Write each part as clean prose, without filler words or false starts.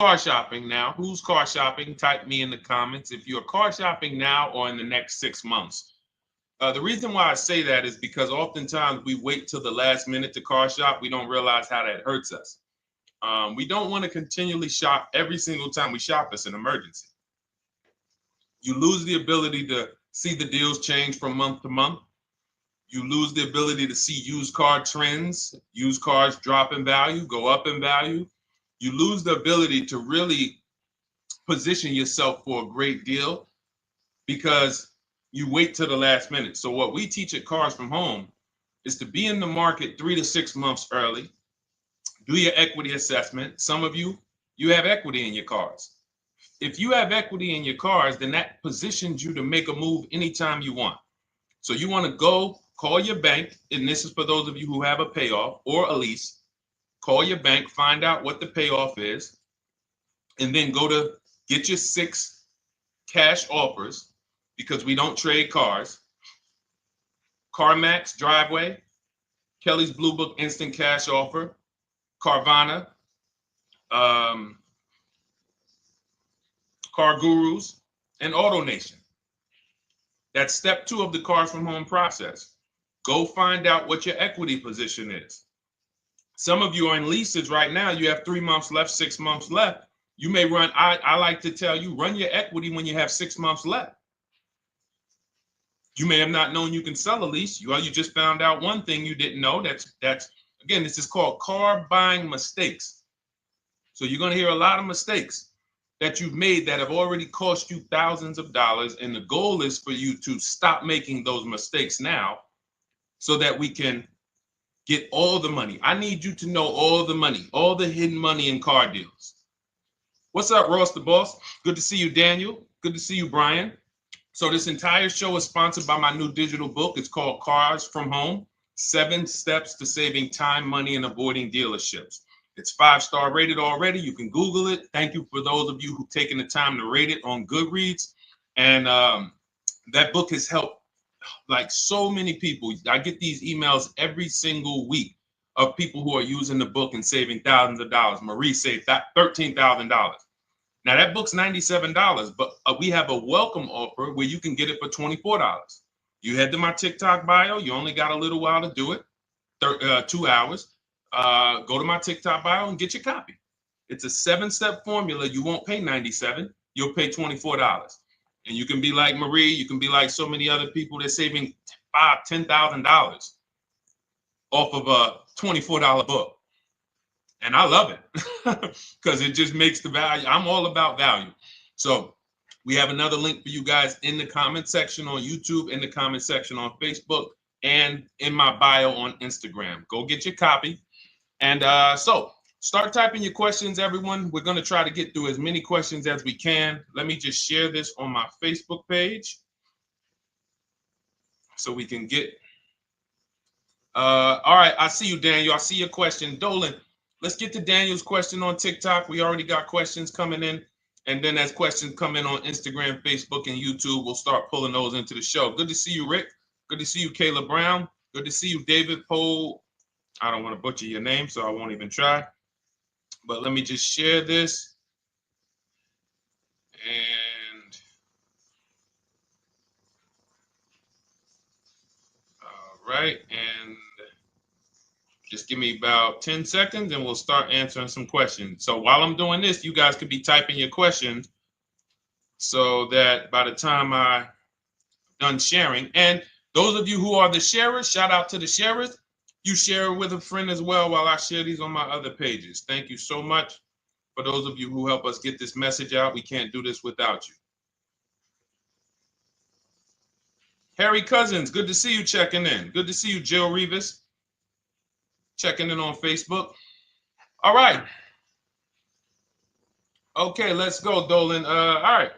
car shopping now? Who's car shopping? Type me in the comments if you're car shopping now or in the next 6 months. The reason why I say that is because oftentimes we wait till the last minute to car shop. We don't realize how that hurts us. We don't want to continually shop every single time we shop. It's an emergency. You lose the ability to see the deals change from month to month. You lose the ability to see used car trends, used cars drop in value, go up in value. You lose the ability to really position yourself for a great deal because you wait till the last minute. So what we teach at Cars from Home is to be in the market 3 to 6 months early. Do your equity assessment. Some of you have equity in your cars. If you have equity in your cars, then that positions you to make a move anytime you want. So you want to go call your bank, and this is for those of you who have a payoff or a lease. Call your bank, find out what the payoff is, and then go to get your 6 cash offers, because we don't trade cars. CarMax Driveway, Kelly's Blue Book Instant Cash Offer, Carvana, Car Gurus, and AutoNation. That's step 2 of the Cars from Home process. Go find out what your equity position is. Some of you are in leases right now. You have 3 months left, 6 months left. You may run, I like to tell you, run your equity when you have 6 months left. You may have not known you can sell a lease. You just found out one thing you didn't know. That's again, this is called car buying mistakes. So you're going to hear a lot of mistakes that you've made that have already cost you thousands of dollars. And the goal is for you to stop making those mistakes now so that we can get all the money. I need you to know all the money, all the hidden money in car deals. What's up, Ross the Boss? Good to see you, Daniel. Good to see you, Brian. So this entire show is sponsored by my new digital book. It's called Cars from Home, 7 Steps to Saving Time, Money, and Avoiding Dealerships. It's 5-star rated already. You can Google it. Thank you for those of you who've taken the time to rate it on Goodreads. And that book has helped like so many people. I get these emails every single week of people who are using the book and saving thousands of dollars. Marie saved $13,000. Now that book's $97, but we have a welcome offer where you can get it for $24. You head to my TikTok bio. You only got a little while to do it, 2 hours. Go to my TikTok bio and get your copy. It's a 7-step formula. You won't pay $97. You'll pay $24. And you can be like Marie. You can be like so many other people. They're saving $5,000, $10,000 off of a $24 book. And I love it because it just makes the value. I'm all about value. So we have another link for you guys in the comment section on YouTube, in the comment section on Facebook, and in my bio on Instagram. Go get your copy. And so start typing your questions, everyone. We're going to try to get through as many questions as we can. Let me just share this on my Facebook page so we can get. All right. I see you, Daniel. I see your question. Dolan, let's get to Daniel's question on TikTok. We already got questions coming in. And then as questions come in on Instagram, Facebook, and YouTube, we'll start pulling those into the show. Good to see you, Rick. Good to see you, Kayla Brown. Good to see you, David Poe. I don't want to butcher your name, so I won't even try. But let me just share this. And all right. And just give me about 10 seconds and we'll start answering some questions. So while I'm doing this, you guys could be typing your questions so that by the time I'm done sharing, and those of you who are the sharers, shout out to the sharers. You share it with a friend as well while I share these on my other pages. Thank you so much for those of you who help us get this message out. We can't do this without you. Harry Cousins, good to see you checking in. Good to see you, Jill Rivas, checking in on Facebook. All right. Okay, let's go, Dolan. All right.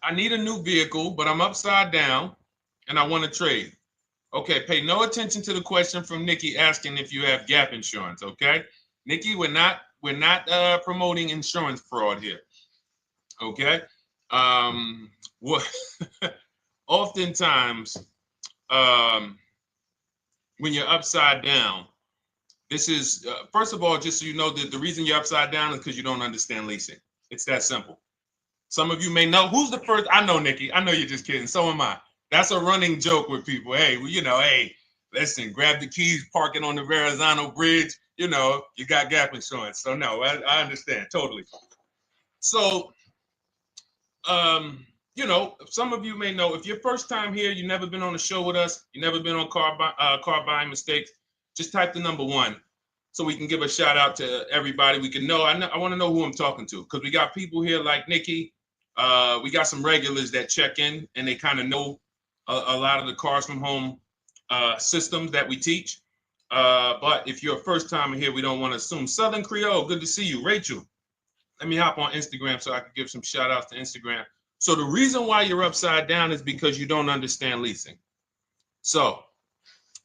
I need a new vehicle, but I'm upside down and I want to trade. Okay, pay no attention to the question from Nikki asking if you have gap insurance, okay? Nikki, we're not promoting insurance fraud here, okay? What oftentimes when you're upside down, This is, first of all, just so you know, that the reason you're upside down is because you don't understand leasing. It's that simple. Some of you may know who's the first. I know, Nikki. I know you're just kidding. So am I. That's a running joke with people. Hey, well, hey, listen, grab the keys, park it on the Verrazano Bridge. You got gap insurance. So no, I understand totally. So, some of you may know, if you're first time here, you've never been on a show with us, you've never been on car buying mistakes, just type the number 1 so we can give a shout out to everybody. We can know. I want to know who I'm talking to, because we got people here like Nikki. We got some regulars that check in and they kind of know a lot of the Cars from Home systems that we teach. But if you're a first timer here, we don't want to assume. Southern Creole, good to see you. Rachel, let me hop on Instagram so I can give some shout outs to Instagram. So the reason why you're upside down is because you don't understand leasing. So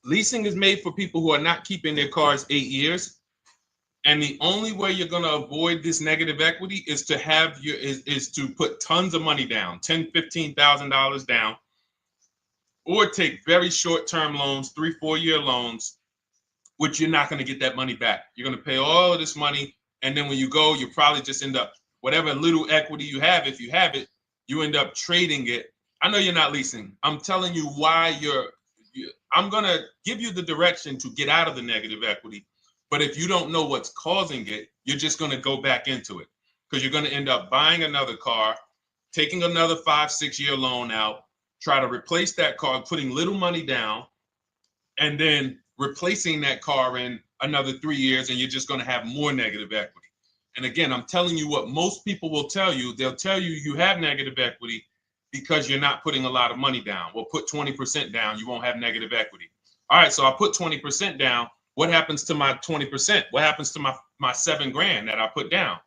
leasing is made for people who are not keeping their cars 8 years. And the only way you're going to avoid this negative equity is to is to put tons of money down, $10,000, $15,000 down, or take very short-term loans, 3-4 year loans, which you're not going to get that money back. You're going to pay all of this money, and then when you go, you probably just end up, whatever little equity you have, if you have it, you end up trading it. I know you're not leasing. I'm telling you why I'm going to give you the direction to get out of the negative equity. But if you don't know what's causing it, you're just going to go back into it, because you're going to end up buying another car, taking another 5-6 year loan out, try to replace that car, putting little money down, and then replacing that car in another 3 years, and you're just going to have more negative equity. And again, I'm telling you what most people will tell you. They'll tell you you have negative equity because you're not putting a lot of money down. Well, put 20% down, you won't have negative equity. All right, so I put 20% down. What happens to my 20%? What happens to my $7,000 that I put down?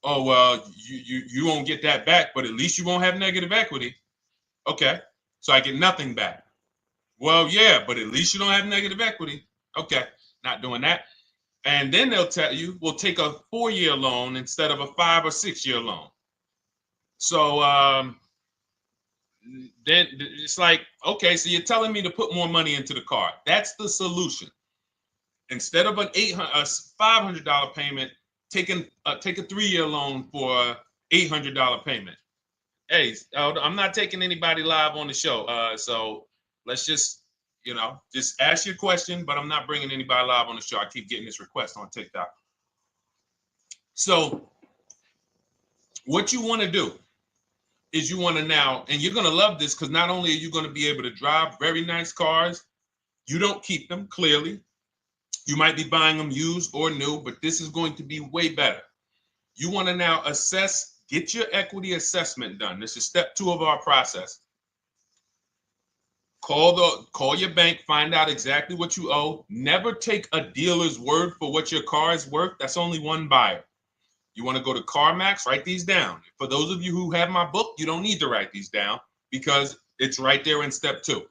Oh, well, you won't get that back, but at least you won't have negative equity. Okay, so I get nothing back. Well, yeah, but at least you don't have negative equity. Okay, not doing that. And then they'll tell you, we'll take a 4-year loan instead of a 5 or 6 year loan. So then it's like, okay, so you're telling me to put more money into the car. That's the solution. Instead of a $500 payment, take a 3-year loan for a $800 payment. Hey, I'm not taking anybody live on the show. So let's just ask your question, but I'm not bringing anybody live on the show. I keep getting this request on TikTok. So what you want to do is you want to now, and you're going to love this, because not only are you going to be able to drive very nice cars, you don't keep them, clearly. You might be buying them used or new, but this is going to be way better. You want to now assess, get your equity assessment done. This is step 2 of our process. Call your bank, find out exactly what you owe. Never take a dealer's word for what your car is worth. That's only one buyer. You want to go to CarMax, write these down. For those of you who have my book, you don't need to write these down because it's right there in step 2.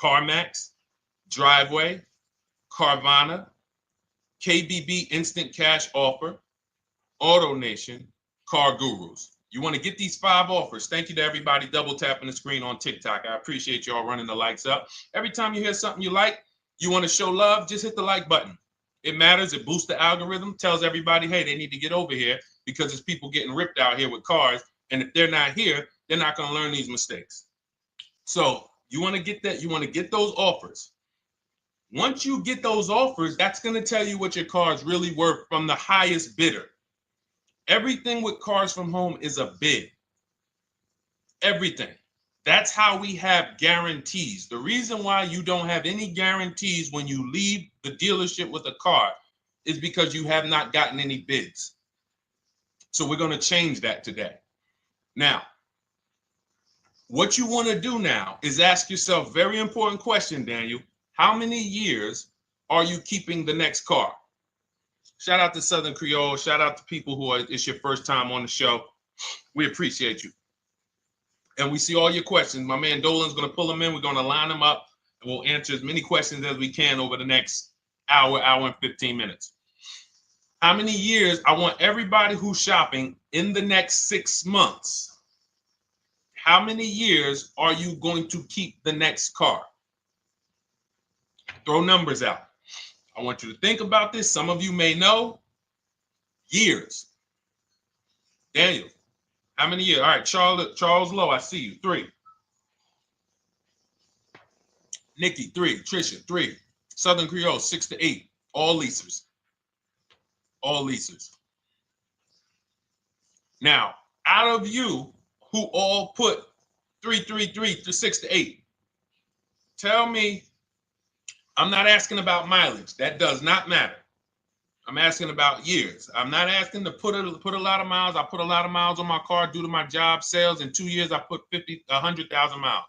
CarMax, Driveway, Carvana, KBB Instant Cash Offer, AutoNation, Car Gurus. You want to get these 5 offers. Thank you to everybody double tapping the screen on TikTok. I appreciate y'all running the likes up. Every time you hear something you like, you want to show love, just hit the like button. It matters. It boosts the algorithm, tells everybody, hey, they need to get over here because there's people getting ripped out here with cars. And if they're not here, they're not going to learn these mistakes. So you want to get that. You want to get those offers. Once you get those offers, that's going to tell you what your car is really worth from the highest bidder. Everything with Cars from Home is a bid. Everything. That's how we have guarantees. The reason why you don't have any guarantees when you leave the dealership with a car is because you have not gotten any bids. So we're going to change that today. Now, what you want to do now is ask yourself, very important question, Daniel. How many years are you keeping the next car? Shout out to Southern Creole. Shout out to people who it's your first time on the show. We appreciate you. And we see all your questions. My man Dolan's going to pull them in. We're going to line them up, and we'll answer as many questions as we can over the next hour and 15 minutes. How many years? I want everybody who's shopping in the next 6 months. How many years are you going to keep the next car? Throw numbers out. I want you to think about this. Some of you may know. Years. Daniel, how many years? All right, Charles Lowe, I see you. 3. Nikki, 3. Trisha, 3. Southern Creole, 6 to 8. All leasers. All leasers. Now, out of you who all put 3 to 6 to 8, tell me, I'm not asking about mileage. That does not matter. I'm asking about years. I'm not asking to put a lot of miles. I put a lot of miles on my car due to my job sales. In 2 years, I put 100,000 miles.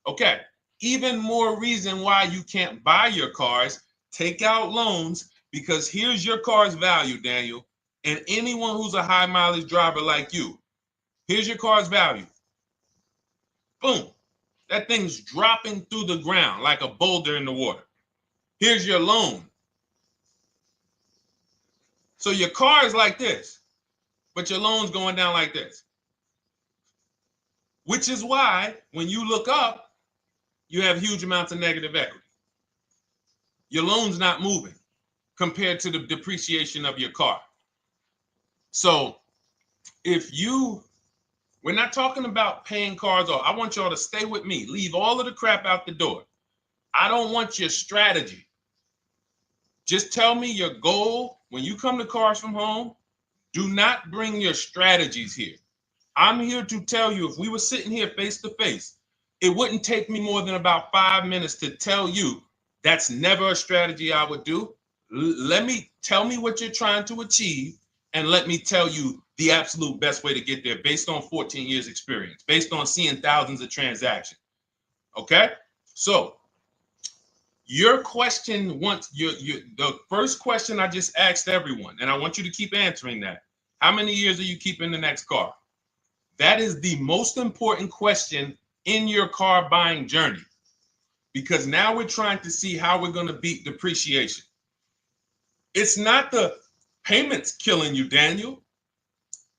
Okay. Even more reason why you can't buy your cars. Take out loans, because here's your car's value, Daniel. And anyone who's a high mileage driver like you, here's your car's value. Boom. That thing's dropping through the ground like a boulder in the water. Here's your loan. So your car is like this, but your loan's going down like this. Which is why when you look up, you have huge amounts of negative equity. Your loan's not moving compared to the depreciation of your car. So we're not talking about paying cars off. I want y'all to stay with me. Leave all of the crap out the door. I don't want your strategy. Just tell me your goal. When you come to Cars from Home, do not bring your strategies here. I'm here to tell you, if we were sitting here face to face, it wouldn't take me more than about 5 minutes to tell you that's never a strategy I would do. Tell me what you're trying to achieve, and let me tell you the absolute best way to get there based on 14 years experience, based on seeing thousands of transactions. Okay? So your question, the first question I just asked everyone, and I want you to keep answering that. How many years are you keeping the next car? That is the most important question in your car buying journey, because now we're trying to see how we're going to beat depreciation. It's not the payments killing you, Daniel.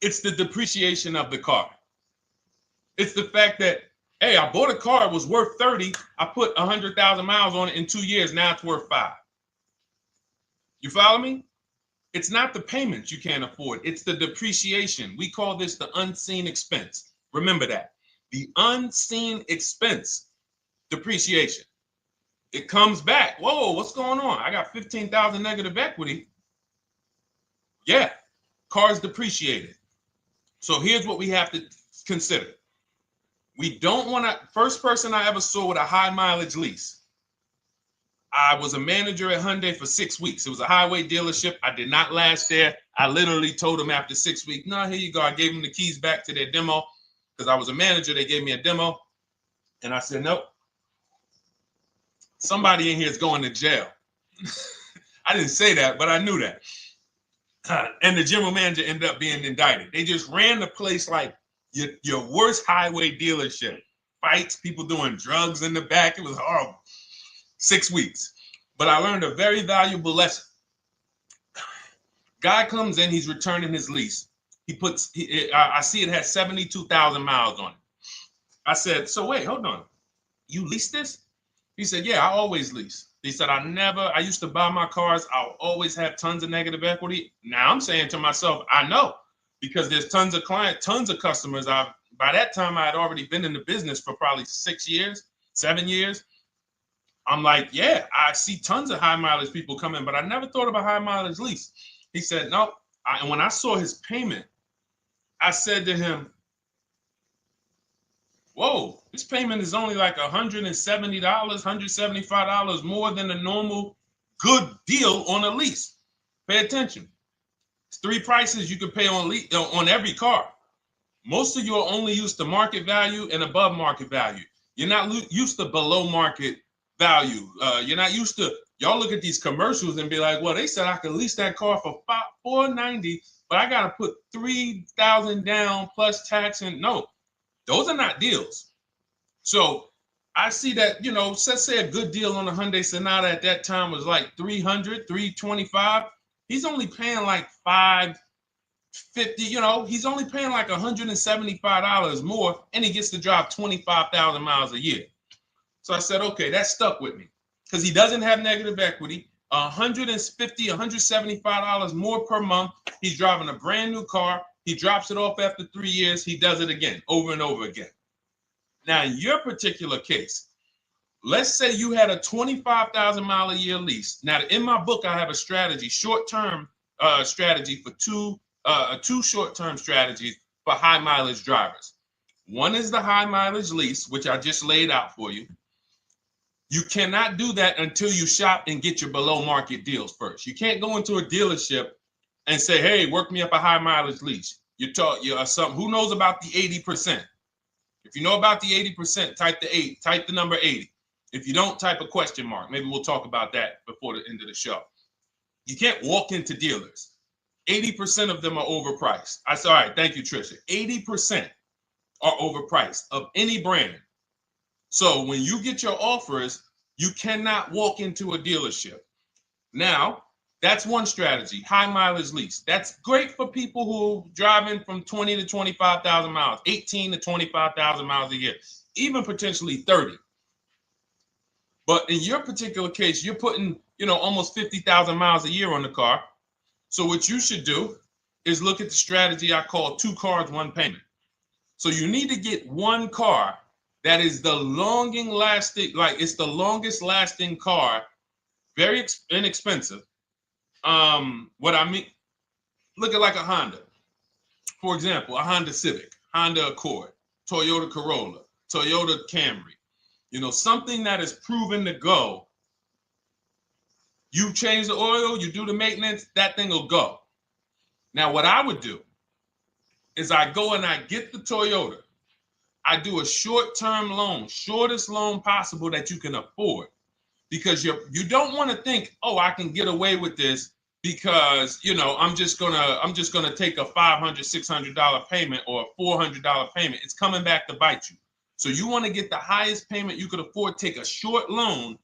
It's the depreciation of the car. It's the fact that, hey, I bought a car, it was worth 30. I put 100,000 miles on it in 2 years. Now it's worth 5. You follow me? It's not the payments you can't afford. It's the depreciation. We call this the unseen expense. Remember that. The unseen expense, depreciation. It comes back. Whoa, what's going on? I got 15,000 negative equity. Yeah, car's depreciated. So here's what we have to consider. We don't want to, first person I ever saw with a high mileage lease. I was a manager at Hyundai for 6 weeks. It was a highway dealership. I did not last there. I literally told them after 6 weeks, no, here you go. I gave them the keys back to their demo because I was a manager. They gave me a demo. And I said, nope. Somebody in here is going to jail. I didn't say that, but I knew that. And the general manager ended up being indicted. They just ran the place like your worst highway dealership. Fights, people doing drugs in the back. It was horrible. 6 weeks. But I learned a very valuable lesson. Guy comes in, he's returning his lease. I see it has 72,000 miles on it. I said, so wait, hold on. You leased this? He said, yeah, I always lease. He said, I used to buy my cars. I'll always have tons of negative equity. Now I'm saying to myself, I know, because there's tons of clients, tons of customers. By that time, I had already been in the business for probably 6 years, 7 years. I'm like, yeah, I see tons of high mileage people come in, but I never thought of a high mileage lease. He said, no. And when I saw his payment, I said to him, whoa, this payment is only like $170, $175 more than a normal good deal on a lease. Pay attention. It's 3 prices you can pay on every car. Most of you are only used to market value and above market value. You're not used to below market value. You're not used to, y'all look at these commercials and be like, well, they said I could lease that car for $490, but I got to put $3,000 down plus tax. And no, those are not deals. So I see that, let's say a good deal on a Hyundai Sonata at that time was like $300, $325. He's only paying like $550, he's only paying like $175 more, and he gets to drive 25,000 miles a year. So I said, okay, that stuck with me because he doesn't have negative equity. $150, $175 more per month. He's driving a brand new car. He drops it off after 3 years. He does it again, over and over again. Now, in your particular case, let's say you had a 25,000 mile a year lease. Now, in my book, I have a strategy, short-term strategy for two short-term strategies for high mileage drivers. One is the high mileage lease, which I just laid out for you. You cannot do that until you shop and get your below market deals first. You can't go into a dealership and say, hey, work me up a high mileage lease. Who knows about the 80%? If you know about the 80%, type the number 80. If you don't, type a question mark. Maybe we'll talk about that before the end of the show. You can't walk into dealers. 80% of them are overpriced. I said, all right, thank you, Trisha. 80% are overpriced of any brand. So when you get your offers, you cannot walk into a dealership. Now, that's one strategy, high mileage lease. That's great for people who are driving from 20 to 25,000 miles, 18 to 25,000 miles a year, even potentially 30. But in your particular case, you're putting, almost 50,000 miles a year on the car. So what you should do is look at the strategy I call 2 cars, 1 payment. So you need to get one car that is the longest lasting car, very inexpensive. What I mean, look at like a Honda. For example, a Honda Civic, Honda Accord, Toyota Corolla, Toyota Camry. Something that is proven to go. You change the oil, you do the maintenance, that thing will go. Now, what I would do is I go and I get the Toyota. I do a short-term loan, shortest loan possible that you can afford, because you don't want to think, oh, I can get away with this because I'm just gonna take a $500, $600 payment or a $400 payment. It's coming back to bite you. So you want to get the highest payment you could afford, take a short loan,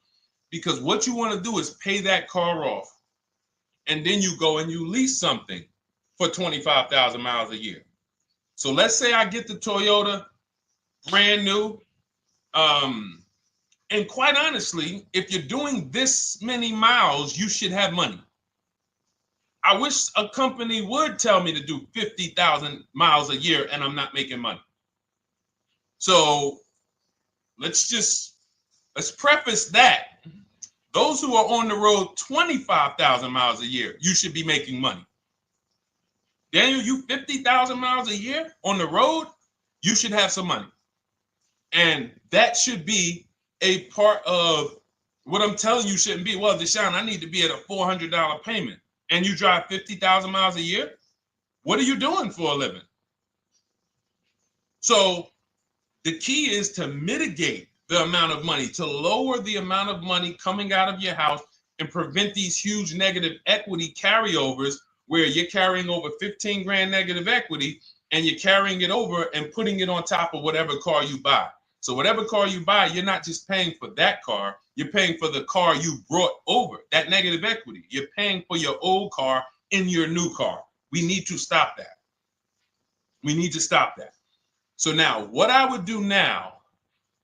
because what you want to do is pay that car off, and then you go and you lease something for 25,000 miles a year. So let's say I get the Toyota brand new. And quite honestly, if you're doing this many miles, you should have money. I wish a company would tell me to do 50,000 miles a year and I'm not making money. So let's preface that. Those who are on the road 25,000 miles a year, you should be making money. Daniel, you 50,000 miles a year on the road, you should have some money. And that should be a part of what I'm telling you shouldn't be. Well, Deshone, I need to be at a $400 payment. And you drive 50,000 miles a year? What are you doing for a living? So the key is to mitigate the amount of money, to lower the amount of money coming out of your house and prevent these huge negative equity carryovers where you're carrying over 15 grand negative equity and you're carrying it over and putting it on top of whatever car you buy. So whatever car you buy, you're not just paying for that car, you're paying for the car you brought over, that negative equity. You're paying for your old car in your new car. We need to stop that. We need to stop that. So now what I would do now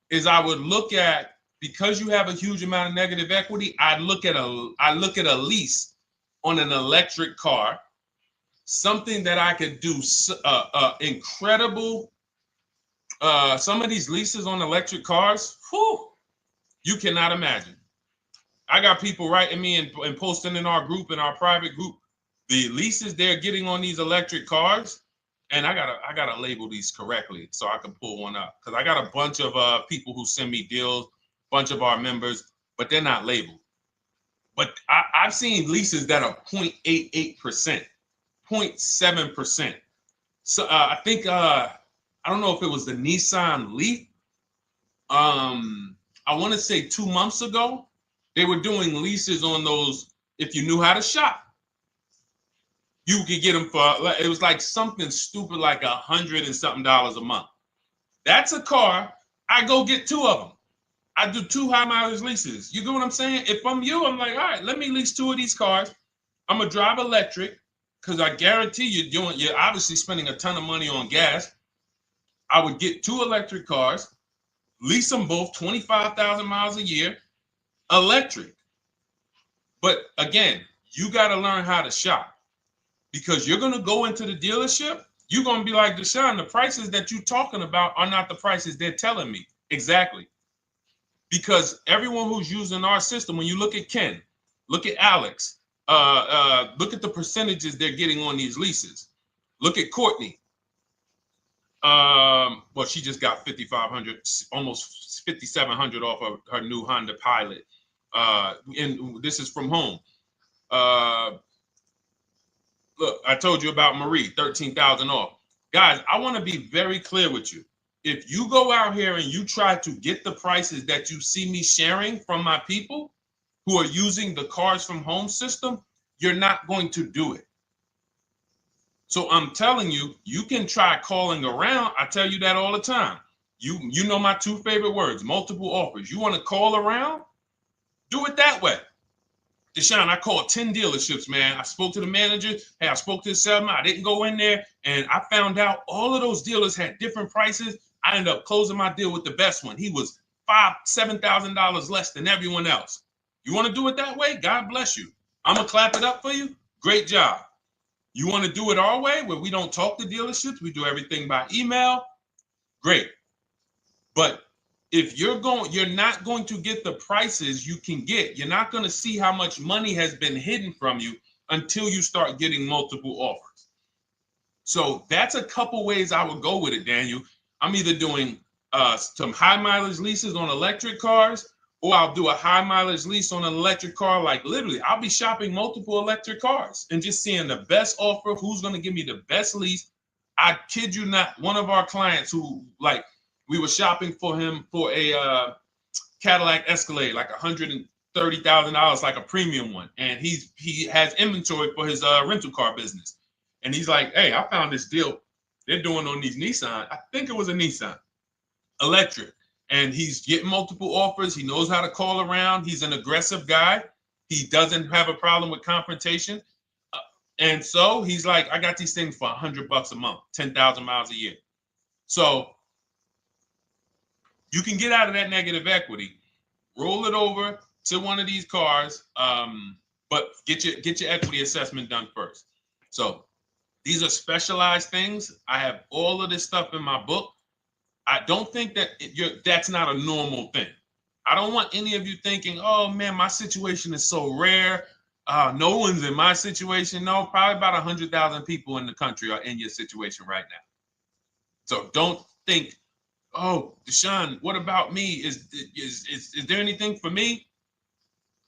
is I would look at, because you have a huge amount of negative equity, I look at a lease on an electric car, something that I could do incredible. Some of these leases on electric cars, you cannot imagine. I got people writing me and posting in our group, in our private group, the leases they're getting on these electric cars. And I gotta label these correctly so I can pull one up, because I got a bunch of people who send me deals, bunch of our members, but they're not labeled. But I've seen leases that are 0.88%, 0.7%. So I think I don't know if it was the Nissan Leaf. I want to say 2 months ago, they were doing leases on those. If you knew how to shop, you could get them for, it was like something stupid like $100 and something a month. That's a car. I go get 2 of them. I do 2 high mileage leases. You get what I'm saying? If I'm you, I'm like, all right, let me lease 2 of these cars. I'm gonna drive electric, because I guarantee you're obviously spending a ton of money on gas. I would get 2 electric cars, lease them both 25,000 miles a year, electric. But again, you got to learn how to shop, because you're going to go into the dealership. You're going to be like, Deshone, the prices that you're talking about are not the prices they're telling me. Exactly. Because everyone who's using our system, when you look at Ken, look at Alex, look at the percentages they're getting on these leases. Look at Courtney. Well, she just got 5,500, almost 5,700 off of her new Honda Pilot. And this is from home. Look, I told you about Marie, 13,000 off. Guys, I want to be very clear with you. If you go out here and you try to get the prices that you see me sharing from my people who are using the Cars from Home system, you're not going to do it. So I'm telling you, you can try calling around. I tell you that all the time. You know my two favorite words, multiple offers. You want to call around? Do it that way. Deshone, I called 10 dealerships, man. I spoke to the manager. Hey, I spoke to the salesman. I didn't go in there, and I found out all of those dealers had different prices. I ended up closing my deal with the best one. He was $7,000 less than everyone else. You want to do it that way? God bless you. I'm going to clap it up for you. Great job. You want to do it our way, where we don't talk to dealerships? We do everything by email? Great. But if you're not going to get the prices you can get. You're not going to see how much money has been hidden from you until you start getting multiple offers. So that's a couple ways I would go with it, Daniel. I'm either doing some high mileage leases on electric cars, or I'll do a high mileage lease on an electric car. Like literally, I'll be shopping multiple electric cars and just seeing the best offer, who's going to give me the best lease. I kid you not, one of our clients who we were shopping for him for a Cadillac Escalade, like $130,000, like a premium one. And he has inventory for his rental car business. And he's like, hey, I found this deal they're doing on these Nissan. I think it was a Nissan electric. And he's getting multiple offers. He knows how to call around. He's an aggressive guy. He doesn't have a problem with confrontation. And so he's like, I got these things for $100 a month, 10,000 miles a year. So you can get out of that negative equity, roll it over to one of these cars, but get your equity assessment done first. So these are specialized things. I have all of this stuff in my book. I don't think that that's not a normal thing. I don't want any of you thinking, oh man, my situation is so rare. No one's in my situation. No, probably about 100,000 people in the country are in your situation right now. So don't think, oh, Deshone, what about me? Is there anything for me?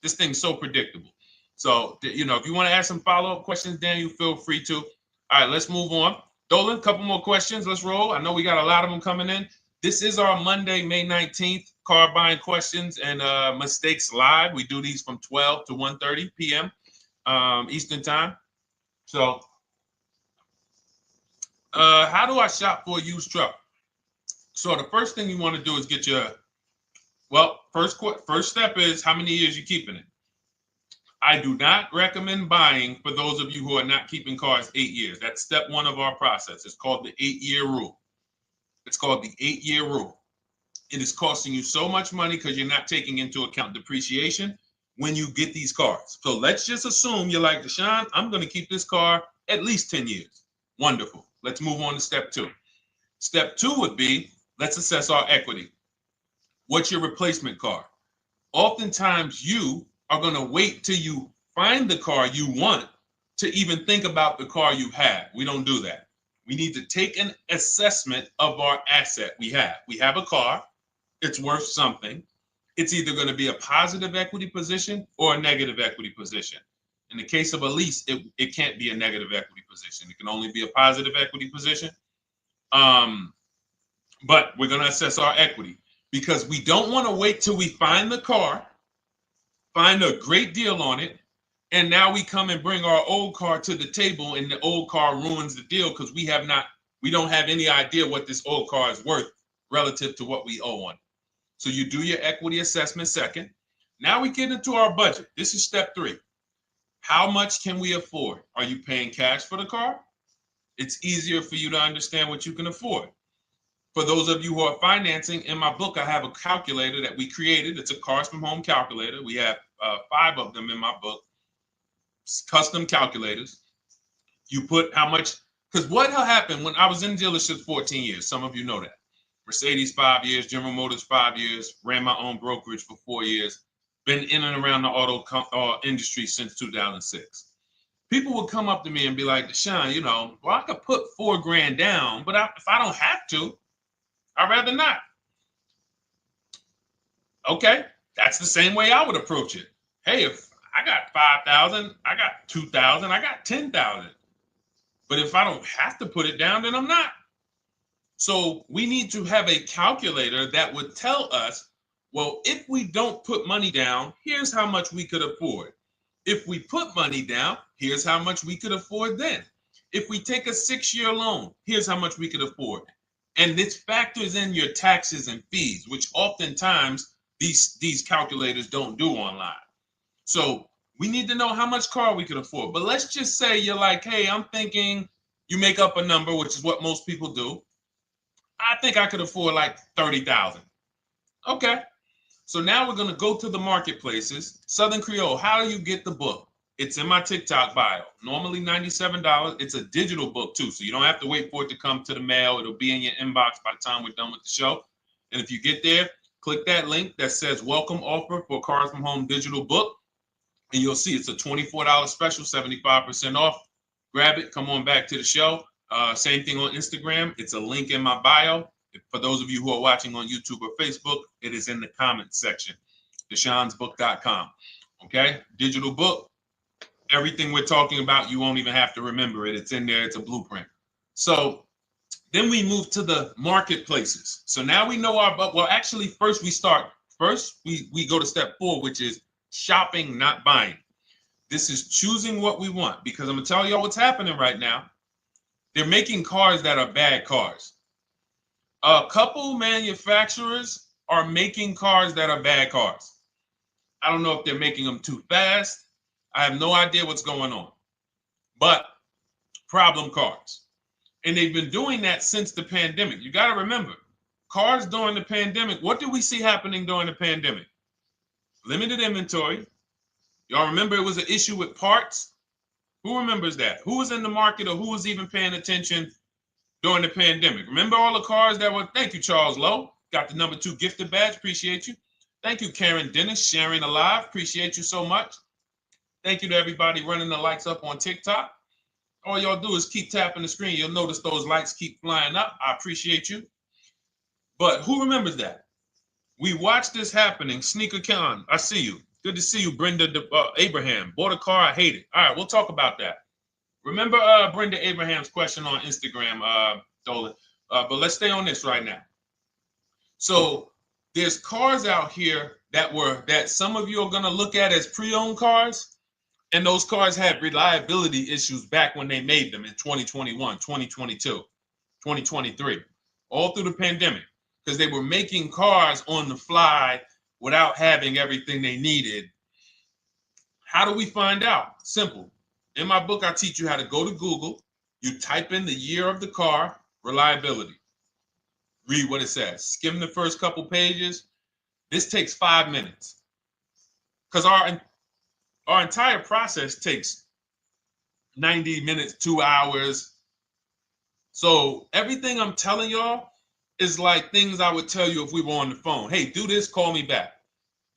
This thing's so predictable. So, if you want to ask some follow-up questions, Daniel, feel free to. All right, let's move on. Dolan, a couple more questions. Let's roll. I know we got a lot of them coming in. This is our Monday, May 19th, car buying questions and mistakes live. We do these from 12 to 1:30 p.m. Eastern time. So, how do I shop for a used truck? So the first thing you want to do is get first step is how many years you keeping it. I do not recommend buying for those of you who are not keeping cars 8 years. That's step one of our process. It's called the 8-year rule. It's called the 8-year rule. It is costing you so much money because you're not taking into account depreciation when you get these cars. So let's just assume you're like, Deshone, I'm going to keep this car at least 10 years. Wonderful. Let's move on to step two. Step two would be, let's assess our equity. What's your replacement car? Oftentimes you are going to wait till you find the car you want to even think about the car you have. We don't do that. We need to take an assessment of our asset we have. We have a car. It's worth something. It's either going to be a positive equity position or a negative equity position. In the case of a lease, it can't be a negative equity position. It can only be a positive equity position. But we're going to assess our equity because we don't want to wait till we find the car, find a great deal on it, and now we come and bring our old car to the table and the old car ruins the deal because we don't have any idea what this old car is worth relative to what we owe on it. So you do your equity assessment second. Now we get into our budget. This is step three. How much can we afford? Are you paying cash for the car? It's easier for you to understand what you can afford. For those of you who are financing, in my book, I have a calculator that we created. It's a Cars from Home calculator. We have 5 of them in my book, custom calculators. You put how much, because what happened when I was in dealerships 14 years, some of you know that. Mercedes 5 years, General Motors 5 years, ran my own brokerage for 4 years, been in and around the auto industry since 2006. People would come up to me and be like, Deshone, you know, well, I could put $4,000 down, but if I don't have to, I'd rather not. Okay, that's the same way I would approach it. Hey, if I got 5,000, I got 2,000, I got 10,000. But if I don't have to put it down, then I'm not. So we need to have a calculator that would tell us, well, if we don't put money down, here's how much we could afford. If we put money down, here's how much we could afford then. If we take a 6-year loan, here's how much we could afford. And this factors in your taxes and fees, which oftentimes these calculators don't do online. So we need to know how much car we could afford. But let's just say you're like, hey, I'm thinking, you make up a number, which is what most people do. I think I could afford like 30,000. Okay. So now we're going to go to the marketplaces. Southern Creole, how do you get the book? It's in my TikTok bio. Normally $97. It's a digital book too, so you don't have to wait for it to come to the mail. It'll be in your inbox by the time we're done with the show. And if you get there, click that link that says welcome offer for Cars from Home digital book. And you'll see it's a $24 special, 75% off. Grab it. Come on back to the show. Same thing on Instagram. It's a link in my bio. For those of you who are watching on YouTube or Facebook, it is in the comments section, deshonesbook.com. Okay, digital book. Everything we're talking about, you won't even have to remember it. It's in there. It's a blueprint. So then we move to the marketplaces. So now we know well, actually, first we go to step 4, which is shopping, not buying. This is choosing what we want, because I'm going to tell y'all what's happening right now. They're making cars that are bad cars. A couple manufacturers are making cars that are bad cars. I don't know if they're making them too fast. I have no idea what's going on. But problem cars. And they've been doing that since the pandemic. You got to remember, cars during the pandemic, what did we see happening during the pandemic? Limited inventory. Y'all remember it was an issue with parts? Who remembers that? Who was in the market or who was even paying attention during the pandemic? Remember all the cars that were, thank you, Charles Lowe. Got the number 2 gifted badge. Appreciate you. Thank you, Karen Dennis, sharing alive. Appreciate you so much. Thank you to everybody running the lights up on TikTok. All y'all do is keep tapping the screen. You'll notice those lights keep flying up. I appreciate you. But who remembers that? We watched this happening. Sneaker Con, I see you. Good to see you, Brenda Abraham. Bought a car, I hate it. All right, we'll talk about that. Remember Brenda Abraham's question on Instagram, Dolan. But let's stay on this right now. So there's cars out here that some of you are going to look at as pre-owned cars. And those cars had reliability issues back when they made them in 2021, 2022, 2023, all through the pandemic, because they were making cars on the fly without having everything they needed. How do we find out? Simple. In my book, I teach you how to go to Google. You type in the year of the car, reliability. Read what it says. Skim the first couple pages. This takes 5 minutes. Because our entire process takes 90 minutes, 2 hours. So everything I'm telling y'all is like things I would tell you if we were on the phone. Hey, do this, call me back.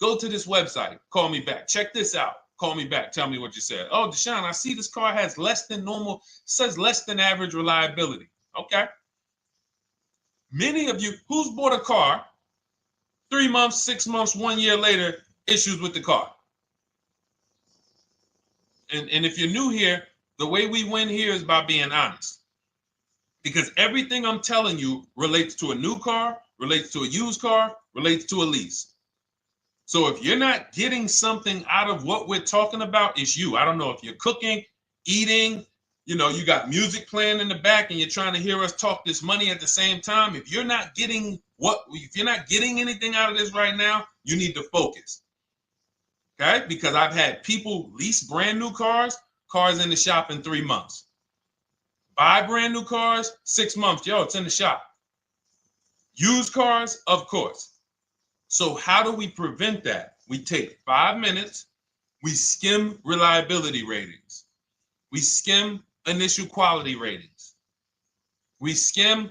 Go to this website, call me back. Check this out, call me back. Tell me what you said. Oh, Deshone, I see this car has less than normal, says less than average reliability. Okay. Many of you, who's bought a car 3 months, 6 months, 1 year later, issues with the car? And if you're new here, the way we win here is by being honest. Because everything I'm telling you relates to a new car, relates to a used car, relates to a lease. So if you're not getting something out of what we're talking about, it's you. I don't know if you're cooking, eating, you got music playing in the back and you're trying to hear us talk this money at the same time. If you're not getting anything out of this right now, you need to focus. Okay? Because I've had people lease brand new cars in the shop in 3 months. Buy brand new cars, 6 months. Yo, it's in the shop. Used cars, of course. So how do we prevent that? We take 5 minutes We skim reliability ratings. We skim initial quality ratings. We skim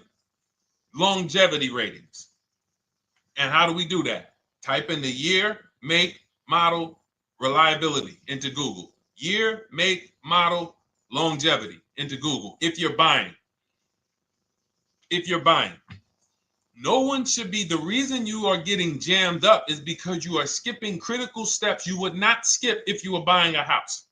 longevity ratings. And how do we do that? Type in the year, make, model, reliability into Google. Year, make, model, longevity into Google. If you're buying. No one should be, the reason you are getting jammed up is because you are skipping critical steps you would not skip if you were buying a house.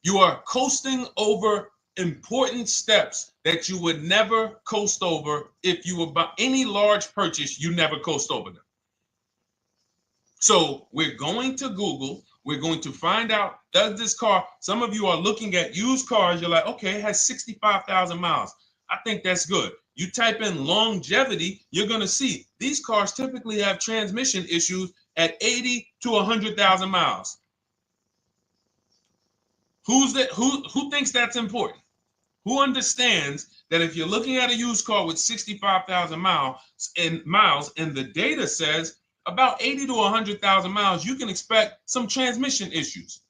You are coasting over important steps that you would never coast over if you were buying any large purchase. You never coast over them. So we're going to Google. We're going to find out, does this car, some of you are looking at used cars. You're like, okay, it has 65,000 miles. I think that's good. You type in longevity, you're going to see these cars typically have transmission issues at 80 to 100,000 miles. Who thinks that's important? Who understands that if you're looking at a used car with 65,000 miles and the data says about 80 to 100,000 miles, you can expect some transmission issues.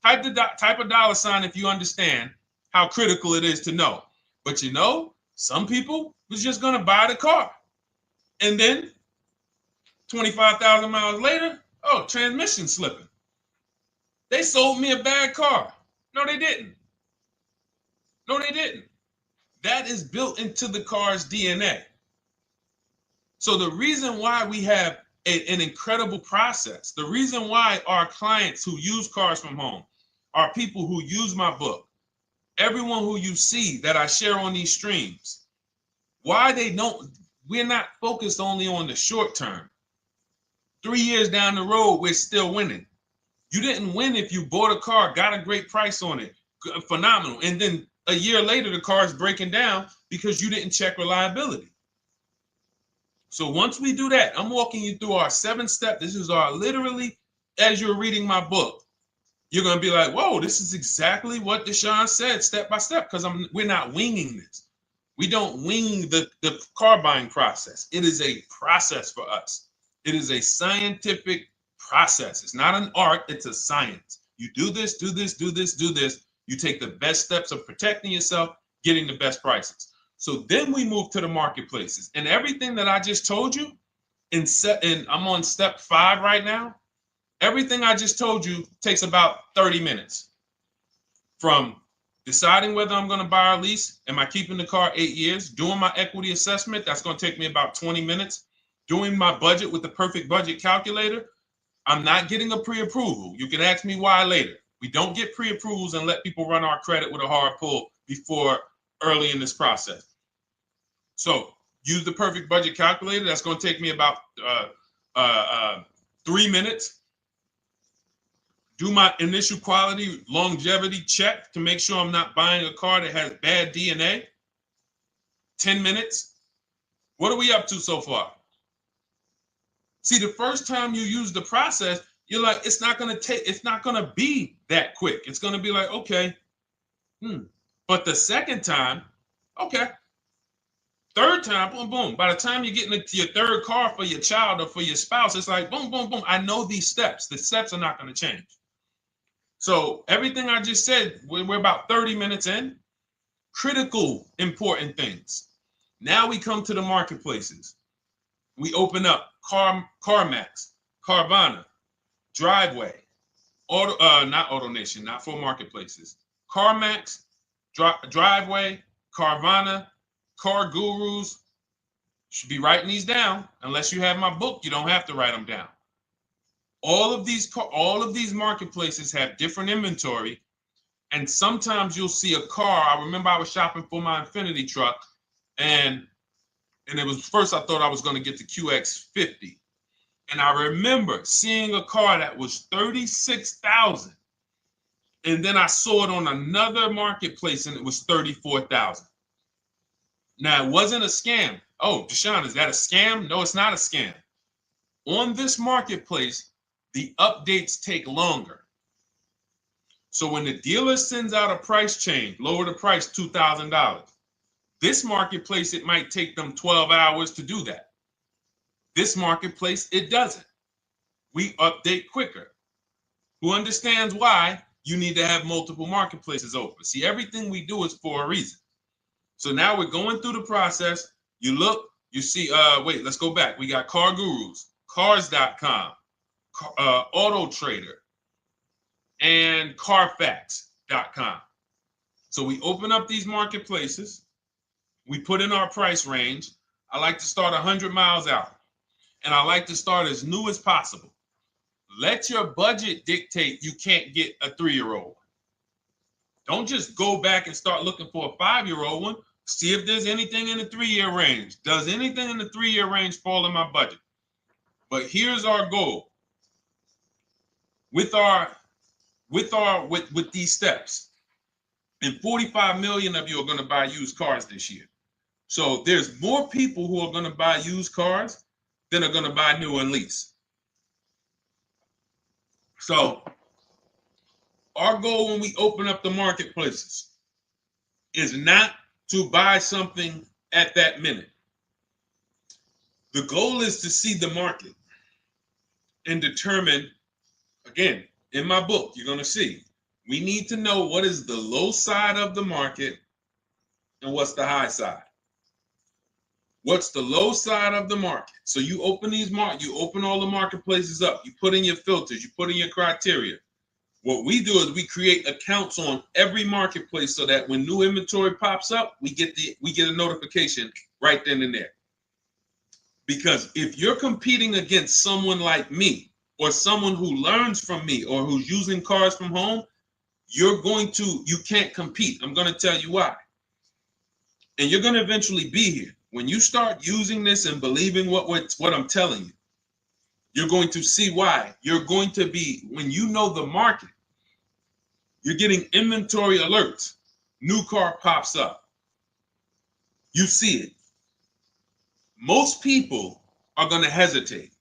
Type a dollar sign if you understand how critical it is to know. But you know, some people was just going to buy the car. And then 25,000 miles later, oh, transmission slipping. They sold me a bad car. No, they didn't. That is built into the car's DNA. So the reason why we have an incredible process, the reason why our clients who use cars from home, are people who use my book, everyone who you see that I share on these streams, we're not focused only on the short term. 3 years down the road, we're still winning. You didn't win if you bought a car, got a great price on it, phenomenal. And then a year later, the car is breaking down because you didn't check reliability. So once we do that, I'm walking you through our 7-step. This is our literally, as you're reading my book, you're going to be like, whoa, this is exactly what Deshone said, step by step, because we're not winging this. We don't wing the car buying process. It is a process for us. It is a scientific process. It's not an art, it's a science. You do this, do this, do this, do this. You take the best steps of protecting yourself, getting the best prices. So then we move to the marketplaces. And everything that I just told you, and I'm on step 5 right now, everything I just told you takes about 30 minutes. From deciding whether I'm going to buy or lease, am I keeping the car 8 years, doing my equity assessment, that's going to take me about 20 minutes, doing my budget with the perfect budget calculator. I'm not getting a pre-approval. You can ask me why later. We don't get pre-approvals and let people run our credit with a hard pull before early in this process. So use the perfect budget calculator. That's going to take me about 3 minutes. Do my initial quality longevity check to make sure I'm not buying a car that has bad DNA. 10 minutes. What are we up to so far? See, the first time you use the process, you're like, it's not going to be that quick. It's going to be like, okay. But the second time, okay. Third time, boom, boom. By the time you're getting into your third car for your child or for your spouse, it's like, boom, boom, boom. I know these steps. The steps are not going to change. So everything I just said, we're about 30 minutes in. Critical, important things. Now we come to the marketplaces. We open up CarMax, Carvana, Driveway, not AutoNation, not for marketplaces. CarMax, Driveway, Carvana, Car Gurus. Should be writing these down. Unless you have my book, you don't have to write them down. All of these marketplaces have different inventory, and sometimes you'll see a car. I remember I was shopping for my Infinity truck, and it was first I thought I was going to get the QX50, and I remember seeing a car that was $36,000, and then I saw it on another marketplace, and it was $34,000. Now it wasn't a scam. Oh, Deshone, is that a scam? No, it's not a scam. On this marketplace, the updates take longer. So when the dealer sends out a price change, lower the price $2,000. This marketplace, it might take them 12 hours to do that. This marketplace, it doesn't. we update quicker. Who understands why you need to have multiple marketplaces open? See, everything we do is for a reason. So now we're going through the process. You look, you see, wait, let's go back. We got Car Gurus, Cars.com, Auto Trader, and Carfax.com. So we open up these marketplaces. We put in our price range. I like to start 100 miles out, and I like to start as new as possible. Let your budget dictate you can't get a 3-year-old. Don't just go back and start looking for a 5-year-old one. See if there's anything in the 3-year range. Does anything in the 3-year range fall in my budget? But here's our goal. With these steps, and 45 million of you are going to buy used cars this year. So there's more people who are going to buy used cars than are going to buy new and lease. So our goal when we open up the marketplaces is not to buy something at that minute. The goal is to see the market and determine, again, in my book, you're going to see, we need to know what is the low side of the market and what's the high side. What's the low side of the market? So you open you open all the marketplaces up. You put in your filters. You put in your criteria. What we do is we create accounts on every marketplace so that when new inventory pops up, we get a notification right then and there. Because if you're competing against someone like me or someone who learns from me or who's using cars from home, you can't compete. I'm going to tell you why. And you're going to eventually be here. When you start using this and believing what I'm telling you, you're going to see why. You're going to be, when you know the market, you're getting inventory alerts. New car pops up. You see it. Most people are going to hesitate.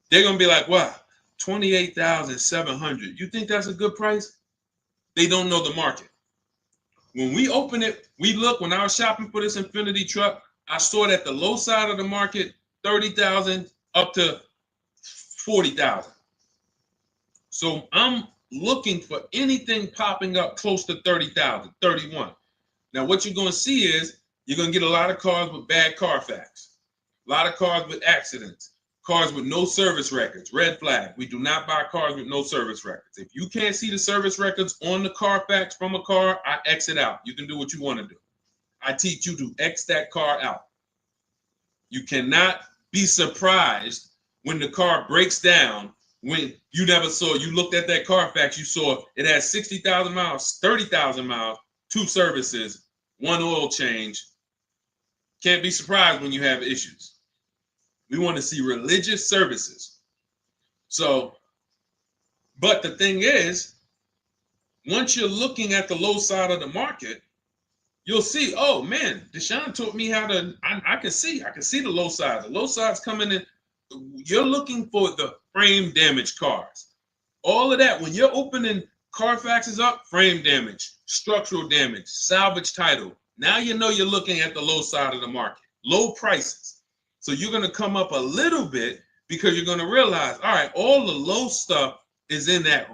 They're going to be like, wow, $28,700. You think that's a good price? They don't know the market. When we open it, we look, when I was shopping for this Infiniti truck, I saw it at the low side of the market, $30,000 up to $40,000. So I'm looking for anything popping up close to $30,000, $31,000. Now what you're going to see is you're going to get a lot of cars with bad Carfax, a lot of cars with accidents, cars with no service records, red flag. We do not buy cars with no service records. If you can't see the service records on the Carfax from a car, I exit out. You can do what you want to do. I teach you to X that car out. You cannot be surprised when the car breaks down when you looked at that Carfax, you saw it has 60,000 miles, 30,000 miles, 2 services, 1 oil change. Can't be surprised when you have issues. We want to see religious services. So, but the thing is, once you're looking at the low side of the market, you'll see, oh man, Deshone taught me how to, I can see the low side. The low side's coming in. You're looking for the frame damage cars. All of that, when you're opening Carfaxes up, frame damage, structural damage, salvage title. Now you know you're looking at the low side of the market, low prices. So you're going to come up a little bit because you're going to realize, all right, all the low stuff is in that,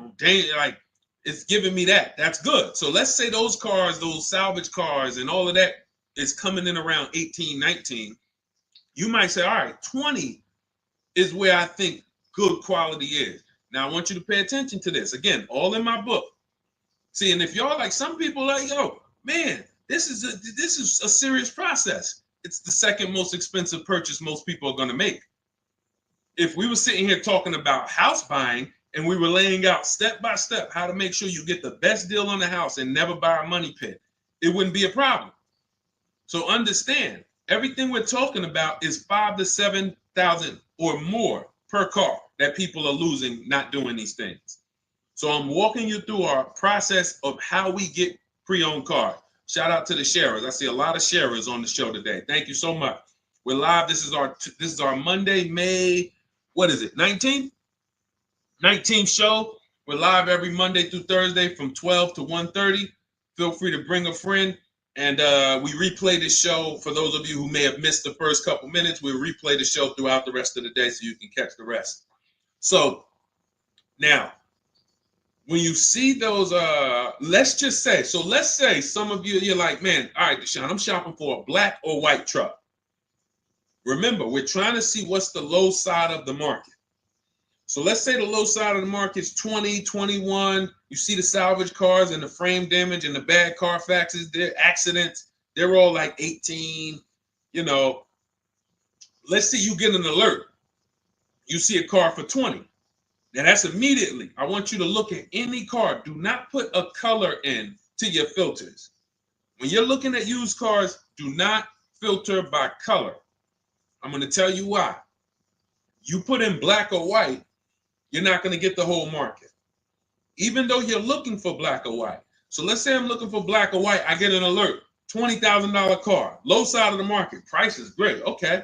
like, it's giving me that. That's good. So let's say those cars, those salvage cars and all of that is coming in around 18, 19. You might say, all right, 20 is where I think good quality is. Now I want you to pay attention to this. Again, all in my book. See, and if y'all like, some people like, yo, man, this is a serious process. It's the second most expensive purchase most people are going to make. If we were sitting here talking about house buying and we were laying out step by step how to make sure you get the best deal on the house and never buy a money pit, it wouldn't be a problem. So understand, everything we're talking about is $5,000 to $7,000 or more per car that people are losing not doing these things. So I'm walking you through our process of how we get pre-owned cars. Shout out to the sharers. I see a lot of sharers on the show today. Thank you so much. We're live. This is our Monday, May, what is it, 19th? 19th show. We're live every Monday through Thursday from 12 to 1:30. Feel free to bring a friend. And we replay the show. For those of you who may have missed the first couple minutes, we'll replay the show throughout the rest of the day so you can catch the rest. So now, when you see those, let's just say, so let's say some of you, you're like, man, all right, Deshone, I'm shopping for a black or white truck. Remember, we're trying to see what's the low side of the market. So let's say the low side of the market is 20, 21. You see the salvage cars and the frame damage and the bad Carfaxes, their accidents, they're all like 18. You know, let's say you get an alert. You see a car for 20. Now that's immediately. I want you to look at any car. Do not put a color in to your filters. When you're looking at used cars, do not filter by color. I'm going to tell you why. You put in black or white, you're not going to get the whole market, even though you're looking for black or white. So let's say I'm looking for black or white. I get an alert, $20,000 car, low side of the market. Price is great. Okay.